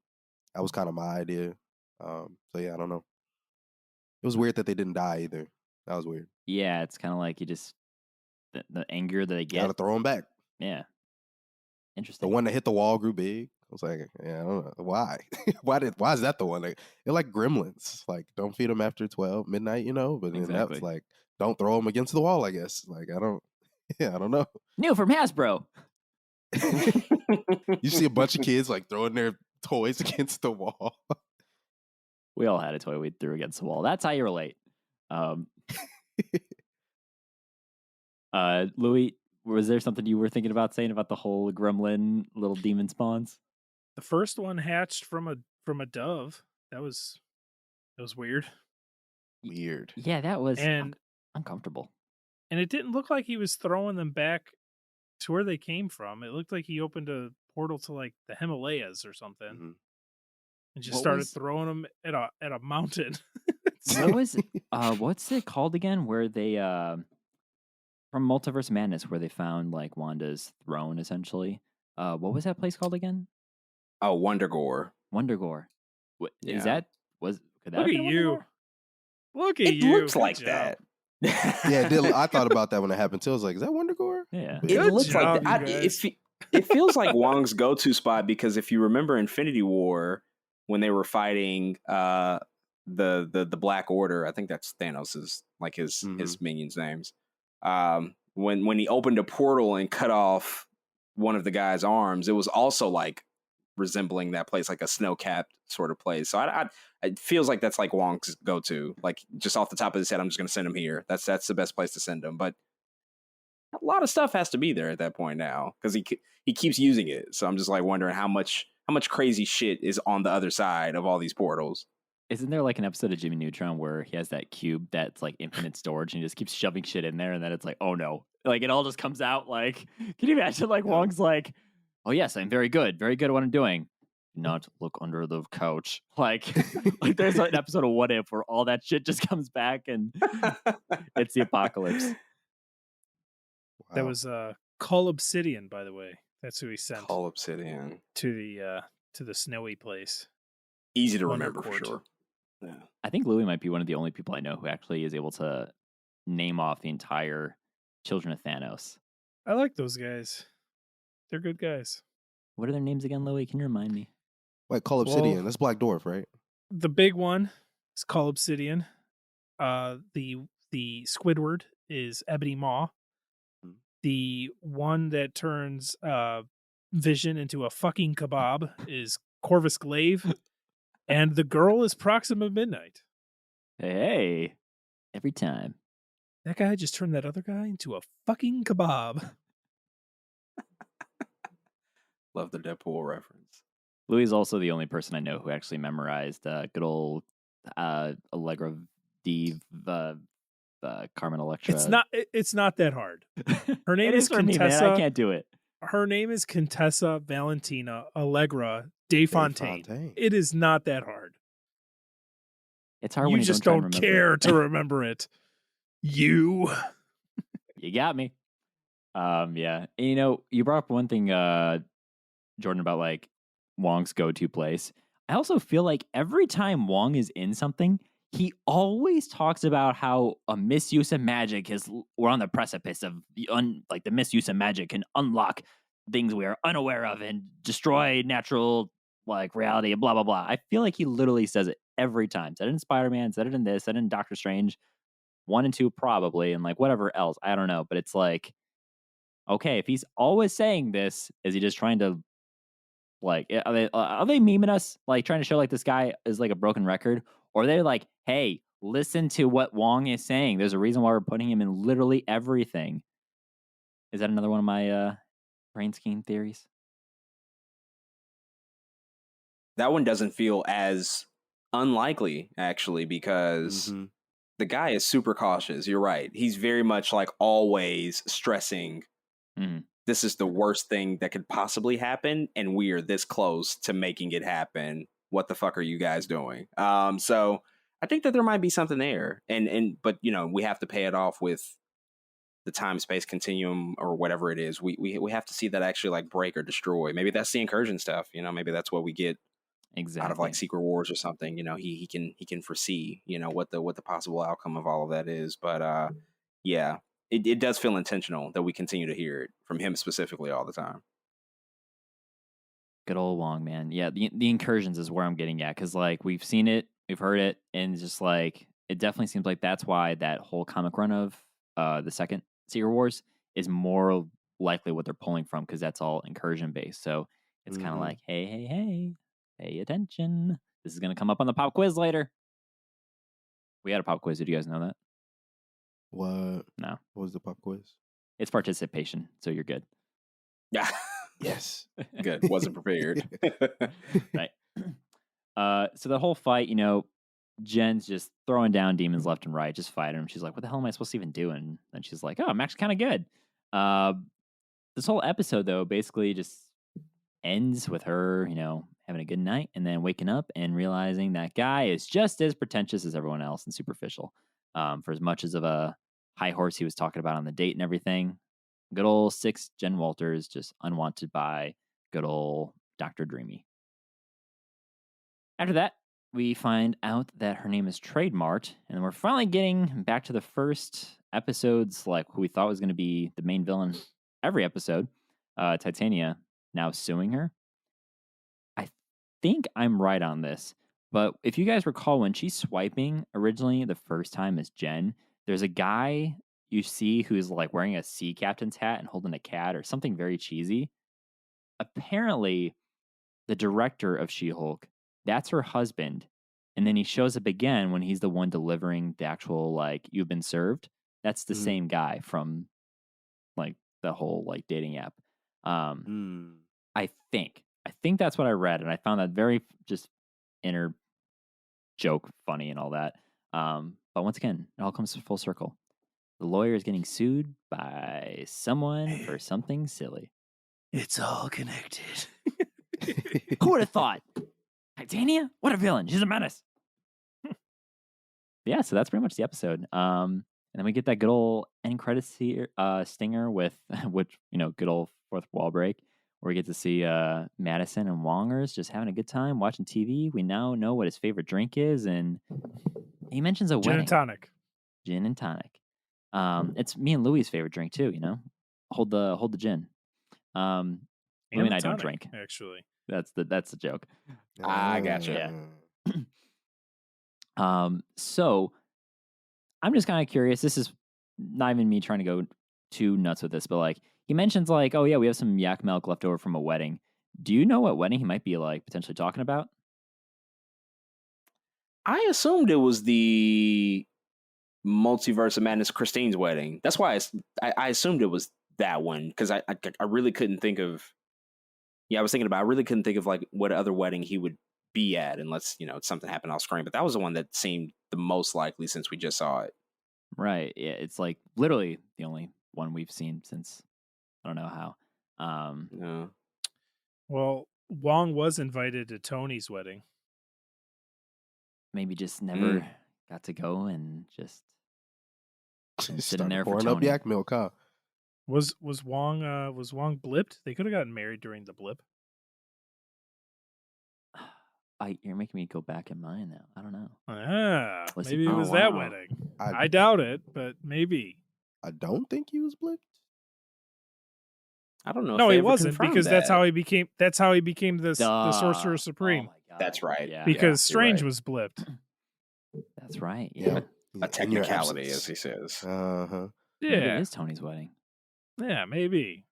that was kind of my idea. So yeah, I don't know. It was weird that they didn't die either. That was weird. Yeah, it's kind of like you just the anger that they get. Gotta throw them back. Yeah, interesting. The one that hit the wall grew big. I was like, yeah, I don't know why. Why is that the one? They're like gremlins. Like, don't feed them after 12 midnight, But then that was like, don't throw them against the wall. I guess. Like, I don't know. New from Hasbro. You see a bunch of kids like throwing their toys against the wall. We all had a toy we threw against the wall. That's how you relate. Louis, was there something you were thinking about saying about the whole gremlin little demon spawns? The first one hatched from a dove. That was weird. Weird. Yeah, that was uncomfortable. And it didn't look like he was throwing them back to where they came from. It looked like he opened a portal to like the Himalayas or something. Mm-hmm. And just started throwing them at a mountain. What's it called again? Where they from Multiverse Madness, where they found like Wanda's throne, essentially. What was that place called again? Oh, Wondergore. Wondergore. Yeah. Could that Look have at been you. Wondergore? Look at It you. looks like that. Yeah, it did. I thought about that when it happened too. I was like, is that Wondergore? Yeah. It looks like that. It feels like Wong's go-to spot, because if you remember Infinity War, when they were fighting the Black Order, I think that's Thanos's, like his minions' names. When he opened a portal and cut off one of the guy's arms, it was also like resembling that place, like a snow-capped sort of place. So it feels like that's like Wong's go-to. Like, just off the top of his head, I'm just going to send him here. That's the best place to send him. But a lot of stuff has to be there at that point now, because he keeps using it. So I'm just like wondering how much crazy shit is on the other side of all these portals. Isn't there like an episode of Jimmy Neutron where he has that cube that's like infinite storage and he just keeps shoving shit in there, and then it's like, oh no, like it all just comes out? Like, can you imagine like Wong's like, oh yes, I'm very good at what I'm doing. Not look under the couch. Like there's an episode of What If where all that shit just comes back and it's the apocalypse. Wow. That was Cull Obsidian, by the way. That's who he sent. Cull Obsidian to the snowy place. Easy to remember for sure. Yeah. I think Louis might be one of the only people I know who actually is able to name off the entire Children of Thanos. I like those guys. They're good guys. What are their names again, Louis? Can you remind me? Like Cull Obsidian. That's Black Dwarf, right? The big one is Cull Obsidian. The Squidward is Ebony Maw. The one that turns Vision into a fucking kebab is Corvus Glaive. And the girl is Proxima Midnight. Hey, every time. That guy just turned that other guy into a fucking kebab. Love the Deadpool reference. Louis is also the only person I know who actually memorized good old Allegra Div, Carmen Electra. It's not that hard. Her name is Contessa. Me, man. I can't do it. Her name is Contessa Valentina Allegra De Fontaine. It is not that hard. It's hard you when you just don't care to remember it. You got me. Yeah. And, you brought up one thing, Jordan, about like Wong's go-to place. I also feel like every time Wong is in something, he always talks about how a misuse of magic we're on the precipice of the misuse of magic can unlock things we are unaware of and destroy natural like reality and blah blah blah. I feel like he literally says it every time. Said it in Spider-Man, said it in this, said it in Doctor Strange 1 and 2 probably, and like whatever else. I don't know, but it's like, okay, if he's always saying this, is he just trying to like are they memeing us, like trying to show like this guy is like a broken record? Or they're like, hey, listen to what Wong is saying. There's a reason why we're putting him in literally everything. Is that another one of my brain scheme theories? That one doesn't feel as unlikely, actually, because the guy is super cautious. You're right. He's very much like always stressing, this is the worst thing that could possibly happen, and we are this close to making it happen. What the fuck are you guys doing? So I think that there might be something there. But we have to pay it off with the time-space continuum or whatever it is. We have to see that actually like break or destroy. Maybe that's the incursion stuff. Maybe that's what we get out of like Secret Wars or something. He can foresee what the possible outcome of all of that is. But yeah, it does feel intentional that we continue to hear it from him specifically all the time. Good old Wong, man. Yeah, the incursions is where I'm getting at, because like we've seen it, we've heard it, and it's just like it definitely seems like that's why that whole comic run of the second Secret Wars is more likely what they're pulling from, because that's all incursion based. So it's kind of like, hey, pay attention. This is gonna come up on the pop quiz later. We had a pop quiz. Did you guys know that? What? No. What was the pop quiz? It's participation, so you're good. Yeah. Yes. Good. Wasn't prepared. Right. So the whole fight, Jen's just throwing down demons left and right, just fighting them. She's like, what the hell am I supposed to even do? And she's like, oh, I'm actually kind of good. This whole episode, though, basically just ends with her, having a good night and then waking up and realizing that guy is just as pretentious as everyone else and superficial. For as much as of a high horse he was talking about on the date and everything. Good old 6 Jen Walters, just unwanted by good old Dr. Dreamy. After that, we find out that her name is trademarked, and we're finally getting back to the first episodes, like who we thought was going to be the main villain every episode, Titania, now suing her. I think I'm right on this, but if you guys recall, when she's swiping originally the first time as Jen, there's a guy you see who's like wearing a sea captain's hat and holding a cat or something very cheesy. Apparently, the director of She-Hulk, that's her husband. And then he shows up again when he's the one delivering the actual, like, you've been served. That's the same guy from, like, the whole, like, dating app. I think that's what I read. And I found that very just inner joke funny and all that. But once again, it all comes full circle. The lawyer is getting sued by someone for something silly. It's all connected. Who would have thought? Titania? What a villain. She's a menace. Yeah, so that's pretty much the episode. And then we get that good old end credits stinger with, which, good old fourth wall break, where we get to see Madisynn and Wongerz just having a good time watching TV. We now know what his favorite drink is, and he mentions a Gin wedding. and tonic. Gin and tonic. It's me and Louie's favorite drink too. Hold the gin. Louie and I don't drink. Actually, that's the joke. I gotcha. Yeah. So I'm just kind of curious. This is not even me trying to go too nuts with this, but like he mentions like, oh yeah, we have some yak milk left over from a wedding. Do you know what wedding he might be like potentially talking about? I assumed it was the Multiverse of Madness Christine's wedding. That's why I assumed it was that one, because I really couldn't think of. Yeah, I was thinking about. I really couldn't think of like what other wedding he would be at unless something happened off screen. But that was the one that seemed the most likely since we just saw it. Right. Yeah. It's like literally the only one we've seen since I don't know how. No. Well, Wong was invited to Tony's wedding. Maybe just never got to go and just sitting there for pouring Tony. up yak milk, huh? Was Wong blipped? They could have gotten married during the blip. You're making me go back in mind now. I don't know. Maybe it was that wedding. I doubt it, but maybe. I don't think he was blipped. I don't know. No, he wasn't, because that's how he became the Sorcerer Supreme. Oh my God. That's right. Yeah. Because Strange right. was blipped. That's right. Yeah. A technicality, as he says. Uh-huh. Maybe Yeah. it is Tony's wedding. Yeah, maybe.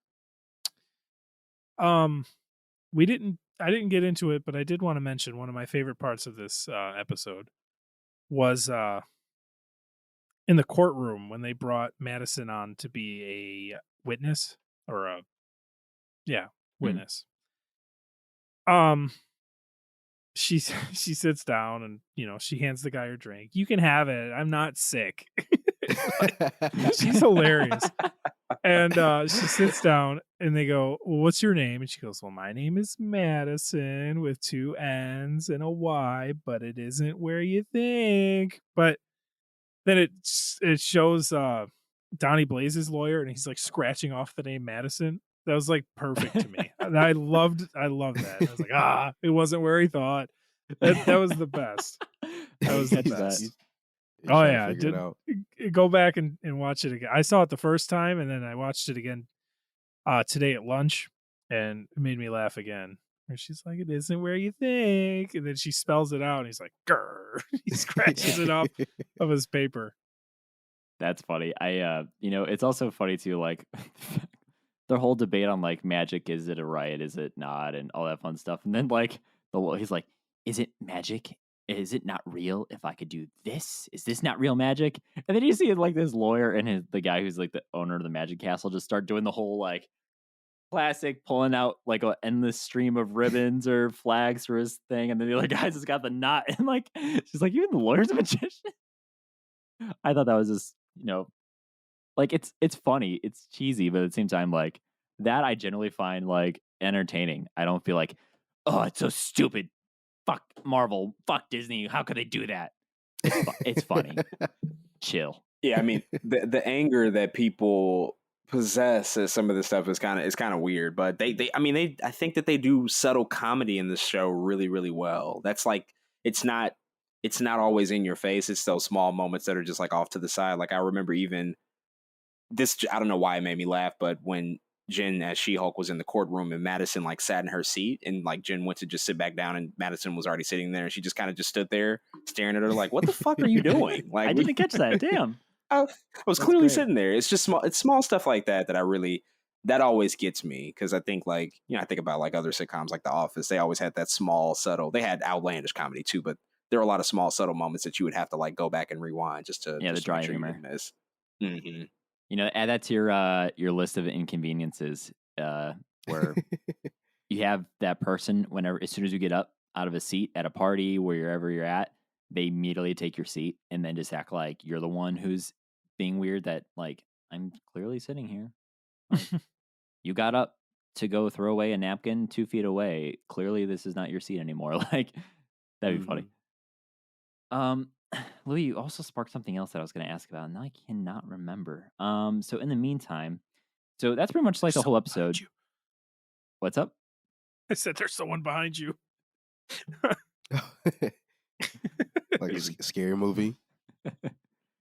I didn't get into it, but I did want to mention one of my favorite parts of this episode was in the courtroom when they brought Madisynn on to be a witness or a witness. She sits down and she hands the guy her drink. You can have it. I'm not sick. She's hilarious. And she sits down and they go, well, what's your name? And she goes, well, my name is Madisynn with 2 N's and a Y, but it isn't where you think. But then it shows Donnie Blaze's lawyer and he's like scratching off the name Madisynn. That was like perfect to me. I loved that. I was like, it wasn't where he thought. That was the best. That was the best. Oh yeah, go back and watch it again. I saw it the first time and then I watched it again today at lunch, and it made me laugh again. And she's like, it isn't where you think, and then she spells it out, and he's like, grr. He scratches it off of his paper. That's funny. It's also funny too, like the whole debate on like magic, is it a right, is it not, and all that fun stuff. And then like he's like, is it magic? Is it not real if I could do this? Is this not real magic? And then you see like this lawyer and the guy who's like the owner of the magic castle just start doing the whole like classic pulling out like an endless stream of ribbons or flags for his thing. And then the other guy's just got the knot. And like, she's like, even the lawyer's a magician. I thought that was just, like it's funny. It's cheesy, but at the same time, like that I generally find like entertaining. I don't feel like, oh, it's so stupid. Fuck Marvel. Fuck Disney. How could they do that? It's funny. Chill. Yeah, I mean the anger that people possess as some of this stuff is kind of weird, but I think that they do subtle comedy in this show really, really well. That's like it's not always in your face. It's those small moments that are just like off to the side. Like I remember even this, I don't know why it made me laugh, but when Jen as She-Hulk was in the courtroom and Madisynn like sat in her seat and like Jen went to just sit back down and Madisynn was already sitting there and she just kind of just stood there staring at her like, what the fuck are you doing? Like I didn't catch that. Damn. I was clearly sitting there. It's just small stuff like that that always gets me, because I think like, I think about like other sitcoms like The Office. They always had that small, subtle. They had outlandish comedy too, but there are a lot of small, subtle moments that you would have to like go back and rewind just to the dry humor. Mm-hmm. Add that to your list of inconveniences, where you have that person as soon as you get up out of a seat at a party, wherever you're at, they immediately take your seat and then just act like you're the one who's being weird, that like, I'm clearly sitting here. Like, you got up to go throw away a napkin 2 feet away. Clearly this is not your seat anymore. Like, that'd be funny. Louis, you also sparked something else that I was going to ask about, and now I cannot remember. So in the meantime, so that's pretty much like the whole episode. What's up? I said there's someone behind you. Like a scary movie.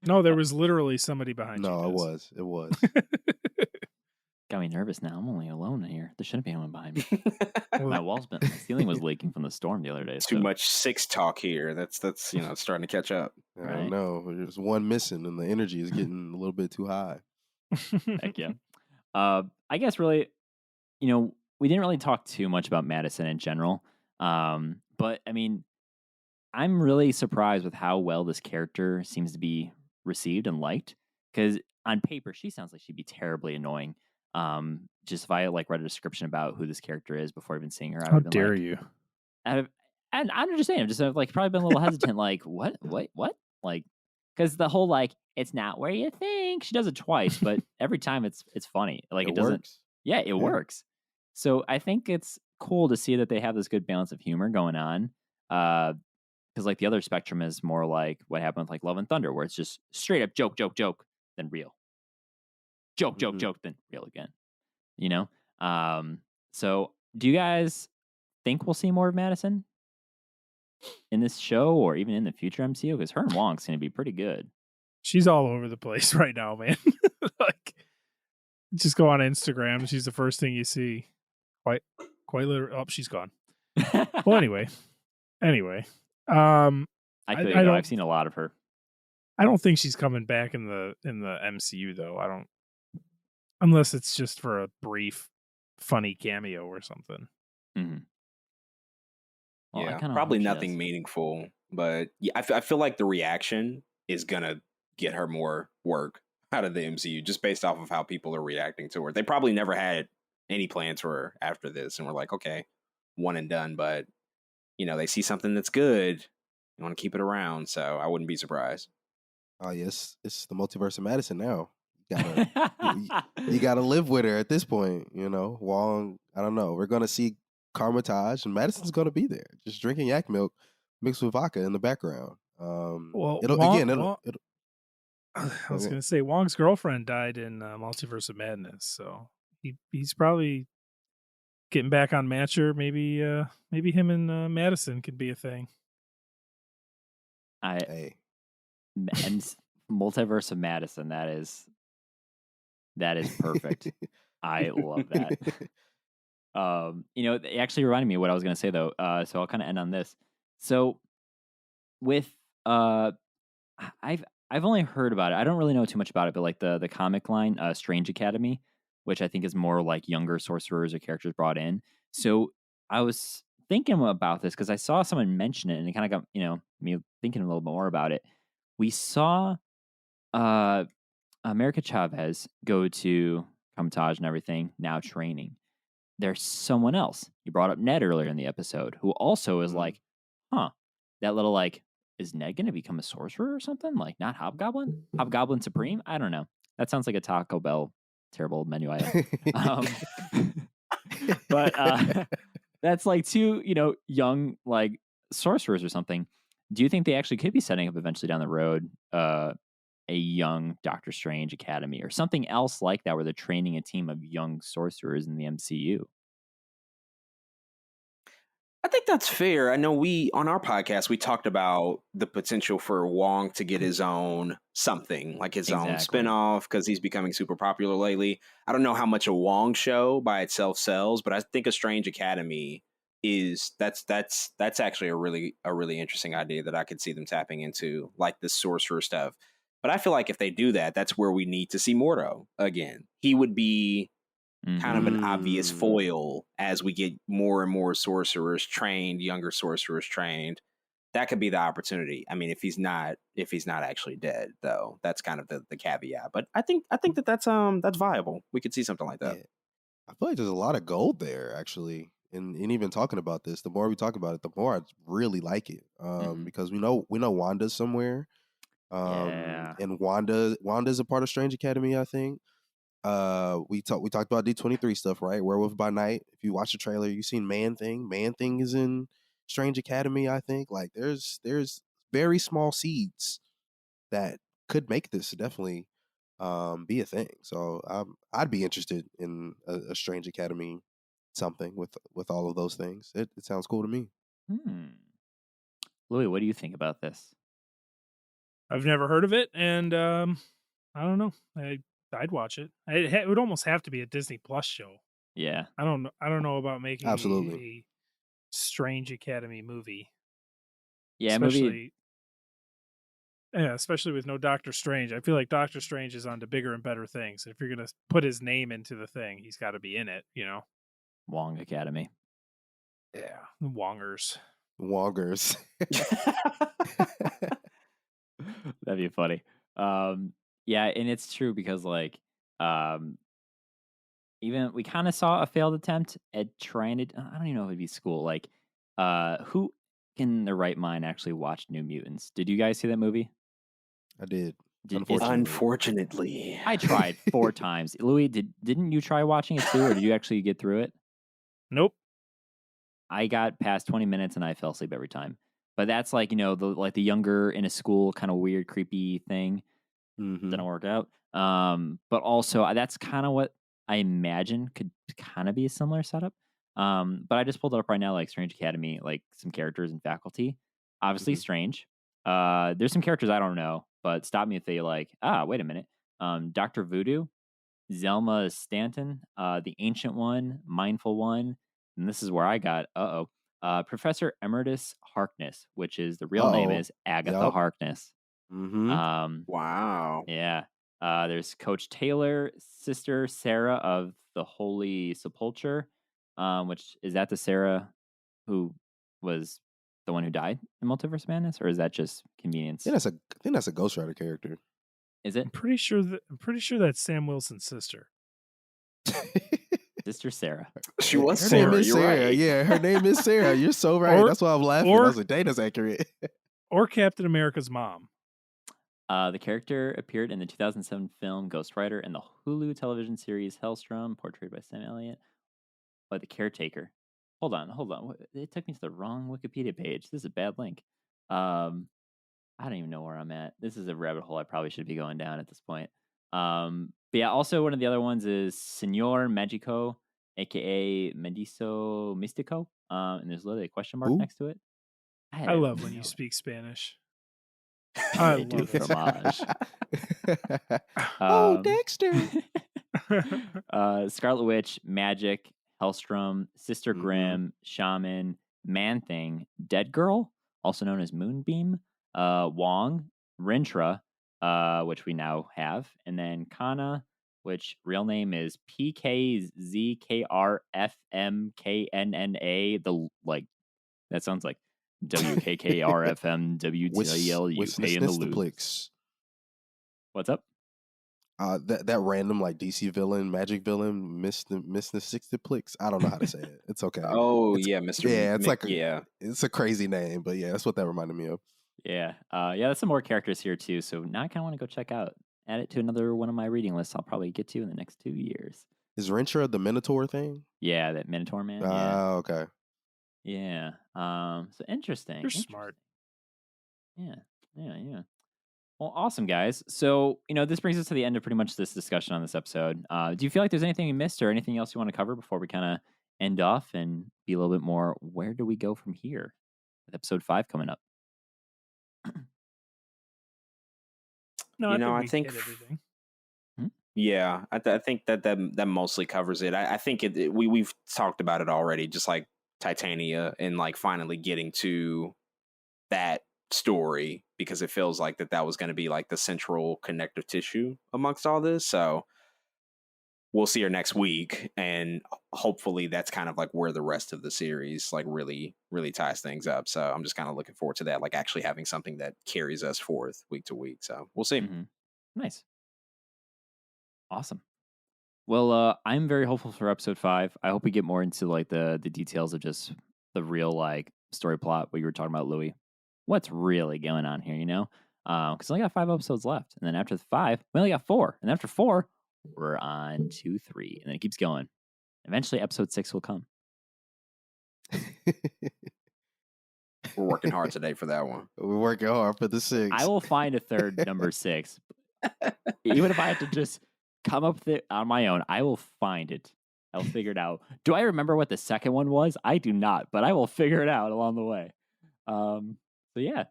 No, there was literally somebody behind you. No, it was. Got me nervous now. I'm only alone here. There shouldn't be anyone behind me. My ceiling was leaking from the storm the other day. Too much six talk here. That's starting to catch up. I don't know. There's one missing, and the energy is getting a little bit too high. Heck yeah. I guess really, we didn't really talk too much about Madisynn in general. But I mean, I'm really surprised with how well this character seems to be received and liked. Because on paper, she sounds like she'd be terribly annoying. Just if I like read a description about who this character is before even seeing her, I would have been dare like, you? And I'm just saying, I'm just like probably been a little hesitant, like what, like, because the whole like it's not where you think. She does it twice, but every time it's funny. Like it doesn't. Works. Yeah, it works. So I think it's cool to see that they have this good balance of humor going on. Because like the other spectrum is more like what happened with like Love and Thunder, where it's just straight up joke, then real. Joke, then real again. So do you guys think we'll see more of Madisynn in this show or even in the future MCU? Because her and Wong's going to be pretty good. She's all over the place right now, man. Like, just go on Instagram. She's the first thing you see. Quite literally. Oh, she's gone. Well, anyway. I've seen a lot of her. I don't think she's coming back in the MCU though. I don't, unless it's just for a brief, funny cameo or something. Mm-hmm. Well, probably nothing meaningful. But yeah, I feel like the reaction is gonna get her more work out of the MCU just based off of how people are reacting to her. They probably never had any plans for her after this, and we're like, okay, one and done. But they see something that's good, you want to keep it around. So I wouldn't be surprised. Oh yes, it's the multiverse of Madisynn now. You gotta live with her at this point. Wong. I don't know. We're gonna see Carmitage, and Madisynn's gonna be there, just drinking yak milk mixed with vodka in the background. Well, it'll I was going to say Wong's girlfriend died in Multiverse of Madness, so he's probably getting back on Matcher. Maybe him and Madisynn could be a thing. And Multiverse of Madisynn. That is perfect. I love that. It actually reminded me of what I was going to say though. So I'll kind of end on this. So with I've only heard about it. I don't really know too much about it, but like the comic line, Strange Academy, which I think is more like younger sorcerers or characters brought in. So I was thinking about this because I saw someone mention it, and it kind of got me thinking a little bit more about it. We saw America Chavez go to Kamtage and everything, now training. There's someone else. You brought up Ned earlier in the episode, who also is like, that little like, is Ned going to become a sorcerer or something? Like, not Hobgoblin? Hobgoblin Supreme? I don't know. That sounds like a Taco Bell terrible menu item. But that's like two, young like sorcerers or something. Do you think they actually could be setting up eventually down the road a young Doctor Strange Academy or something else like that, where they're training a team of young sorcerers in the MCU? I think that's fair. I know on our podcast, we talked about the potential for Wong to get his own something, like his own spinoff, because he's becoming super popular lately. I don't know how much a Wong show by itself sells, but I think a Strange Academy that's actually a really interesting idea that I could see them tapping into, like the sorcerer stuff. But I feel like if they do that, that's where we need to see Mordo again. He would be kind of an obvious foil as we get more and more sorcerers trained, younger sorcerers trained. That could be the opportunity. I mean, if he's not actually dead, though, that's kind of the caveat. But I think that's viable. We could see something like that. Yeah. I feel like there's a lot of gold there, actually. And even talking about this, the more we talk about it, the more I really like it. Because we know Wanda's somewhere. And Wanda's a part of Strange Academy, I think. We talked about D23 stuff, right? Werewolf by Night. If you watch the trailer, you've seen Man Thing. Man Thing is in Strange Academy, I think. Like there's very small seeds that could make this definitely be a thing. So I'd be interested in a Strange Academy something with all of those things. It sounds cool to me. Louis, what do you think about this? I've never heard of it, and I don't know. I'd watch it. It would almost have to be a Disneyplus show. Yeah. I don't know about making absolutely a Strange Academy movie. Yeah, especially with no Doctor Strange. I feel like Doctor Strange is on to bigger and better things. If you're gonna put his name into the thing, he's got to be in it. Wong Academy. Yeah, Wongers. That'd be funny. Yeah, and it's true because like even we kind of saw a failed attempt at trying to, I don't even know if it'd be school, like who in their right mind actually watched New Mutants? Did you guys see that movie? I did. Unfortunately. I tried 4 times. Louis, didn't you try watching it too, or did you actually get through it? Nope. I got past 20 minutes and I fell asleep every time. But that's like, the younger in a school kind of weird, creepy thing. Didn't work out. But also that's kind of what I imagine could kind of be a similar setup. But I just pulled it up right now, like Strange Academy, like some characters and faculty. Obviously Strange. There's some characters I don't know, but stop me if they like, wait a minute. Dr. Voodoo, Zelma Stanton, the Ancient One, Mindful One, and this is where I got, Professor Emeritus Harkness, which is the real name is Agatha Harkness. Wow. Yeah. There's Coach Taylor, Sister Sarah of the Holy Sepulchre, which is that the Sarah who was the one who died in Multiverse Madness, or is that just convenience? I think that's a Ghost Rider character. Is it? I'm pretty sure that's Sam Wilson's sister. Sister Sarah. She was Her Sarah. name is You're Sarah. right. Yeah, her name is Sarah. You're so right. That's why I'm laughing. I was like, Dana's accurate. Or Captain America's mom. The character appeared in the 2007 film Ghost Rider and the Hulu television series Hellstrom, portrayed by Sam Elliott. By the caretaker. Hold on. It took me to the wrong Wikipedia page. This is a bad link. I don't even know where I'm at. This is a rabbit hole I probably should be going down at this point. But yeah, also one of the other ones is Señor Magico, aka Mediso Mystico. And there's literally a question mark next to it. I love when you speak Spanish. I love it. Fromage. Dexter. Scarlet Witch, Magic, Hellstrom, Sister Grimm, Shaman, Man-Thing, Dead Girl, also known as Moonbeam, Wong, Rintra, which we now have, and then Kana, which real name is PKZKRFMKNNA. That sounds like WKKRFMWTLU in the loop. What's up? That random like DC villain, magic villain, Mr. Sixtyplix. I don't know how to say it. It's okay. Mr. Yeah, it's it's a crazy name, but yeah, that's what that reminded me of. Yeah, that's some more characters here too. So now I kind of want to go check out, add it to another one of my reading lists. I'll probably get to in the next 2 years. Is Rintra the Minotaur thing? Yeah, that Minotaur man. Okay. Yeah. So interesting. You're smart. Yeah. Well, awesome, guys. So, this brings us to the end of pretty much this discussion on this episode. Do you feel like there's anything we missed or anything else you want to cover before we kind of end off and be a little bit more, where do we go from here with episode 5 coming up? No, I think everything. Yeah, I think that mostly covers it. I think we've talked about it already, just like Titania and like finally getting to that story, because it feels like that was going to be like the central connective tissue amongst all this. So we'll see her next week, and hopefully that's kind of like where the rest of the series like really ties things up. So I'm just kind of looking forward to that, like actually having something that carries us forth week to week. So we'll see. Nice. Awesome. Well, I'm very hopeful for episode 5. I hope we get more into like the details of just the real like story plot, what you were talking about, Louis. What's really going on here, because we only got 5 episodes left. And then after the 5, we only got 4. And after 4, we're on 2, 3. And then it keeps going. Eventually, episode 6 will come. We're working hard today for that one. We're working hard for the 6. I will find a third number 6. Even if I have to just come up with it on my own, I will find it. I'll figure it out. Do I remember what the second one was? I do not, but I will figure it out along the way. So yeah.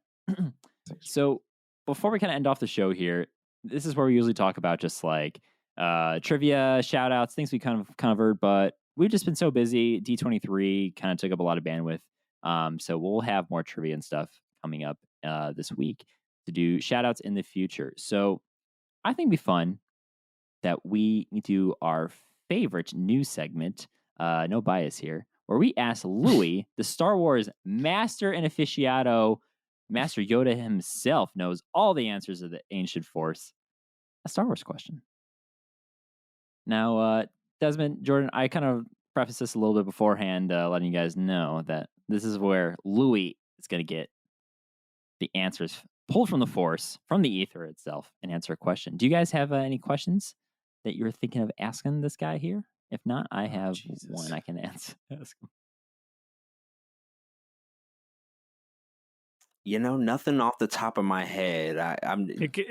So before we kind of end off the show here, this is where we usually talk about just like trivia, shout outs, things we kind of covered, but we've just been so busy. D23 kind of took up a lot of bandwidth. So we'll have more trivia and stuff coming up this week to do shout outs in the future. So I think it'd be fun that we do our favorite news segment, no bias here, where we ask Louis, the Star Wars master and aficionado, Master Yoda himself knows all the answers of the ancient Force, a Star Wars question. Now, Desmond, Jordan, I kind of prefaced this a little bit beforehand, letting you guys know that this is where Louis is going to get the answers pulled from the Force, from the ether itself, and answer a question. Do you guys have any questions that you're thinking of asking this guy here? If not, I have one I can ask him. Nothing off the top of my head.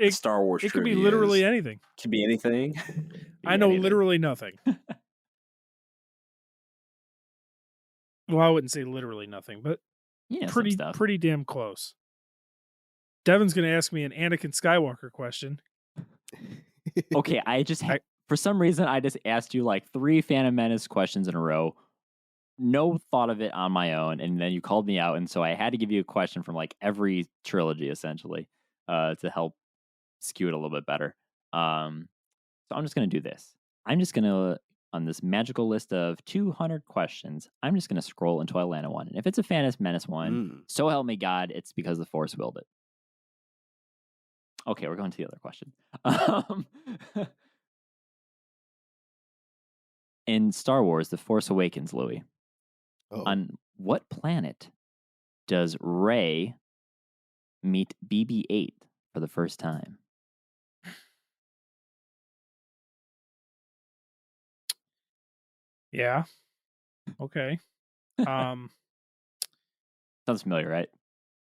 Star Wars. It could be literally anything. Could be anything. I know literally nothing. Well, I wouldn't say literally nothing, but pretty damn close. Devin's going to ask me an Anakin Skywalker question. Okay, for some reason, I just asked you like 3 Phantom Menace questions in a row. No thought of it on my own, and then you called me out, and so I had to give you a question from like every trilogy, essentially, to help skew it a little bit better. So I'm just going to do this. I'm just going to, on this magical list of 200 questions, I'm just going to scroll until I land on one. And if it's a Phantom Menace one, so help me God, it's because the Force willed it. Okay, we're going to the other question. Um, in Star Wars: The Force Awakens, Louis, on what planet does Rey meet BB-8 for the first time? Yeah. Okay. Sounds familiar, right?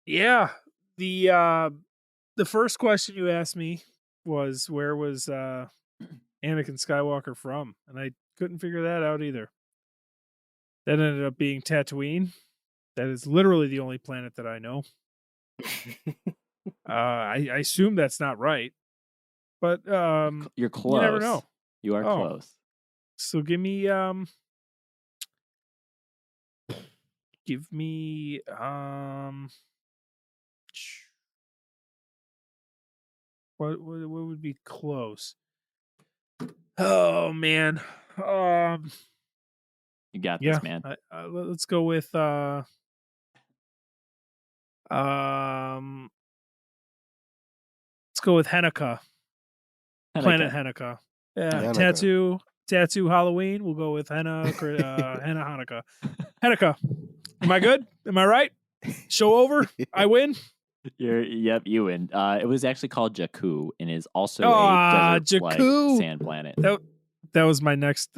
Yeah. The first question you asked me was, where was Anakin Skywalker from? And I couldn't figure that out either. That ended up being Tatooine. That is literally the only planet that I know. I assume that's not right, but you're close. You never know. You are close. So give me what would be close? Oh man. You got this, man. Let's go with let's go with Hanukkah. Planet Hanukkah. Yeah, Hanukkah. Tattoo Halloween. We'll go with Hanukkah. Hanukkah. Am I good? Am I right? Show over. I win. Yep, you win. It was actually called Jakku and is also a desert-like sand planet. That was my next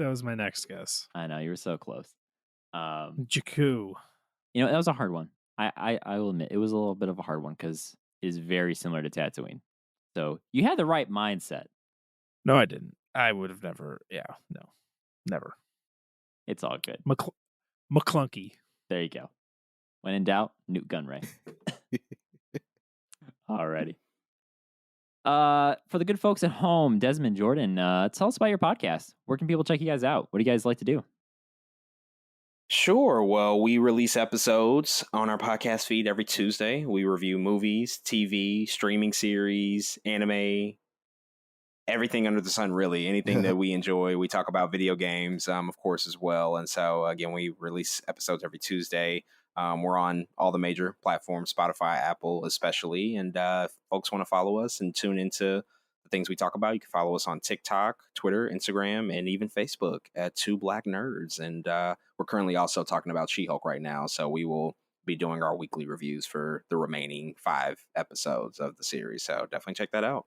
guess. I know, you were so close. Jakku. You know, that was a hard one. I will admit it was a little bit of a hard one because it is very similar to Tatooine. So you had the right mindset. No, I didn't. I would have never. Yeah, no, never. It's all good. McClunky. There you go. When in doubt, Newt Gunray. Alrighty. For the good folks at home, Desmond, Jordan, tell us about your podcast. Where can people check you guys out? What do you guys like to do? Sure. Well, we release episodes on our podcast feed every Tuesday. We review movies, TV, streaming series, anime, everything under the sun, really. Anything that we enjoy. We talk about video games, of course, as well. And so, again, we release episodes every Tuesday. We're on all the major platforms, Spotify, Apple, especially. And if folks want to follow us and tune into the things we talk about, you can follow us on TikTok, Twitter, Instagram, and even Facebook at Two Black Nerds. And we're currently also talking about She-Hulk right now. So we will be doing our weekly reviews for the remaining 5 episodes of the series. So definitely check that out.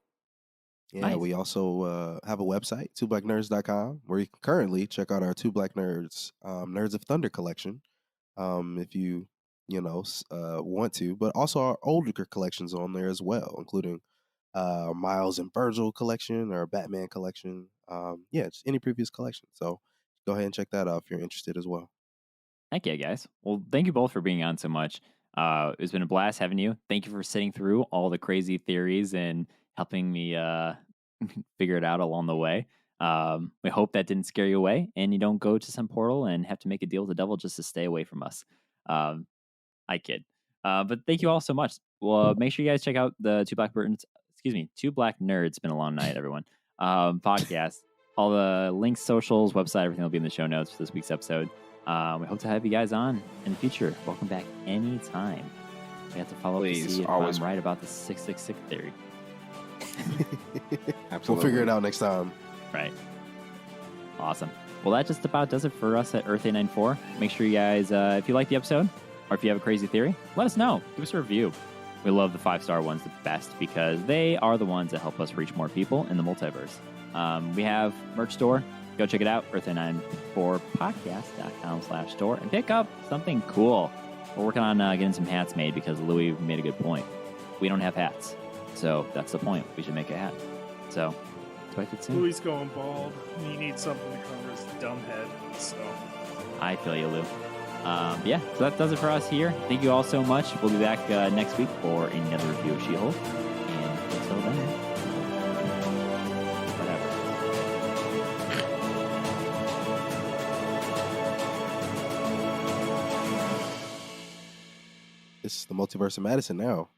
Yeah, nice. We also have a website, twoblacknerds.com, where you can currently check out our Two Black Nerds Nerds of Thunder collection. If you want to, but also our older collections on there as well, including Miles and Virgil collection or Batman collection. Just any previous collection. So go ahead and check that out if you're interested as well. Heck yeah, guys. Well, thank you both for being on so much. It's been a blast having you. Thank you for sitting through all the crazy theories and helping me figure it out along the way. We hope that didn't scare you away and you don't go to some portal and have to make a deal with the devil just to stay away from us. I kid. But thank you all so much. Well, make sure you guys check out the Two Black Nerds. It's been a long night, everyone. Podcast. All the links, socials, website, everything will be in the show notes for this week's episode. We hope to have you guys on in the future. Welcome back anytime. We have to follow up to see if I'm right about the 666 theory. Absolutely. We'll figure it out next time. Right. Awesome. Well, that just about does it for us at Earth 894. Make sure you guys, if you like the episode or if you have a crazy theory, let us know. Give us a review. We love the 5-star ones the best because they are the ones that help us reach more people in the multiverse. We have merch store. Go check it out, earth894podcast.com/store, and pick up something cool. We're working on getting some hats made because Louis made a good point. We don't have hats. So that's the point. We should make a hat. So expect it soon. Louis going bald. He needs something to cover his dumb head. So I feel you, Lou. So that does it for us here. Thank you all so much. We'll be back next week for another review of She-Hulk. And until then, whatever. This is the Multiverse of Madisynn now.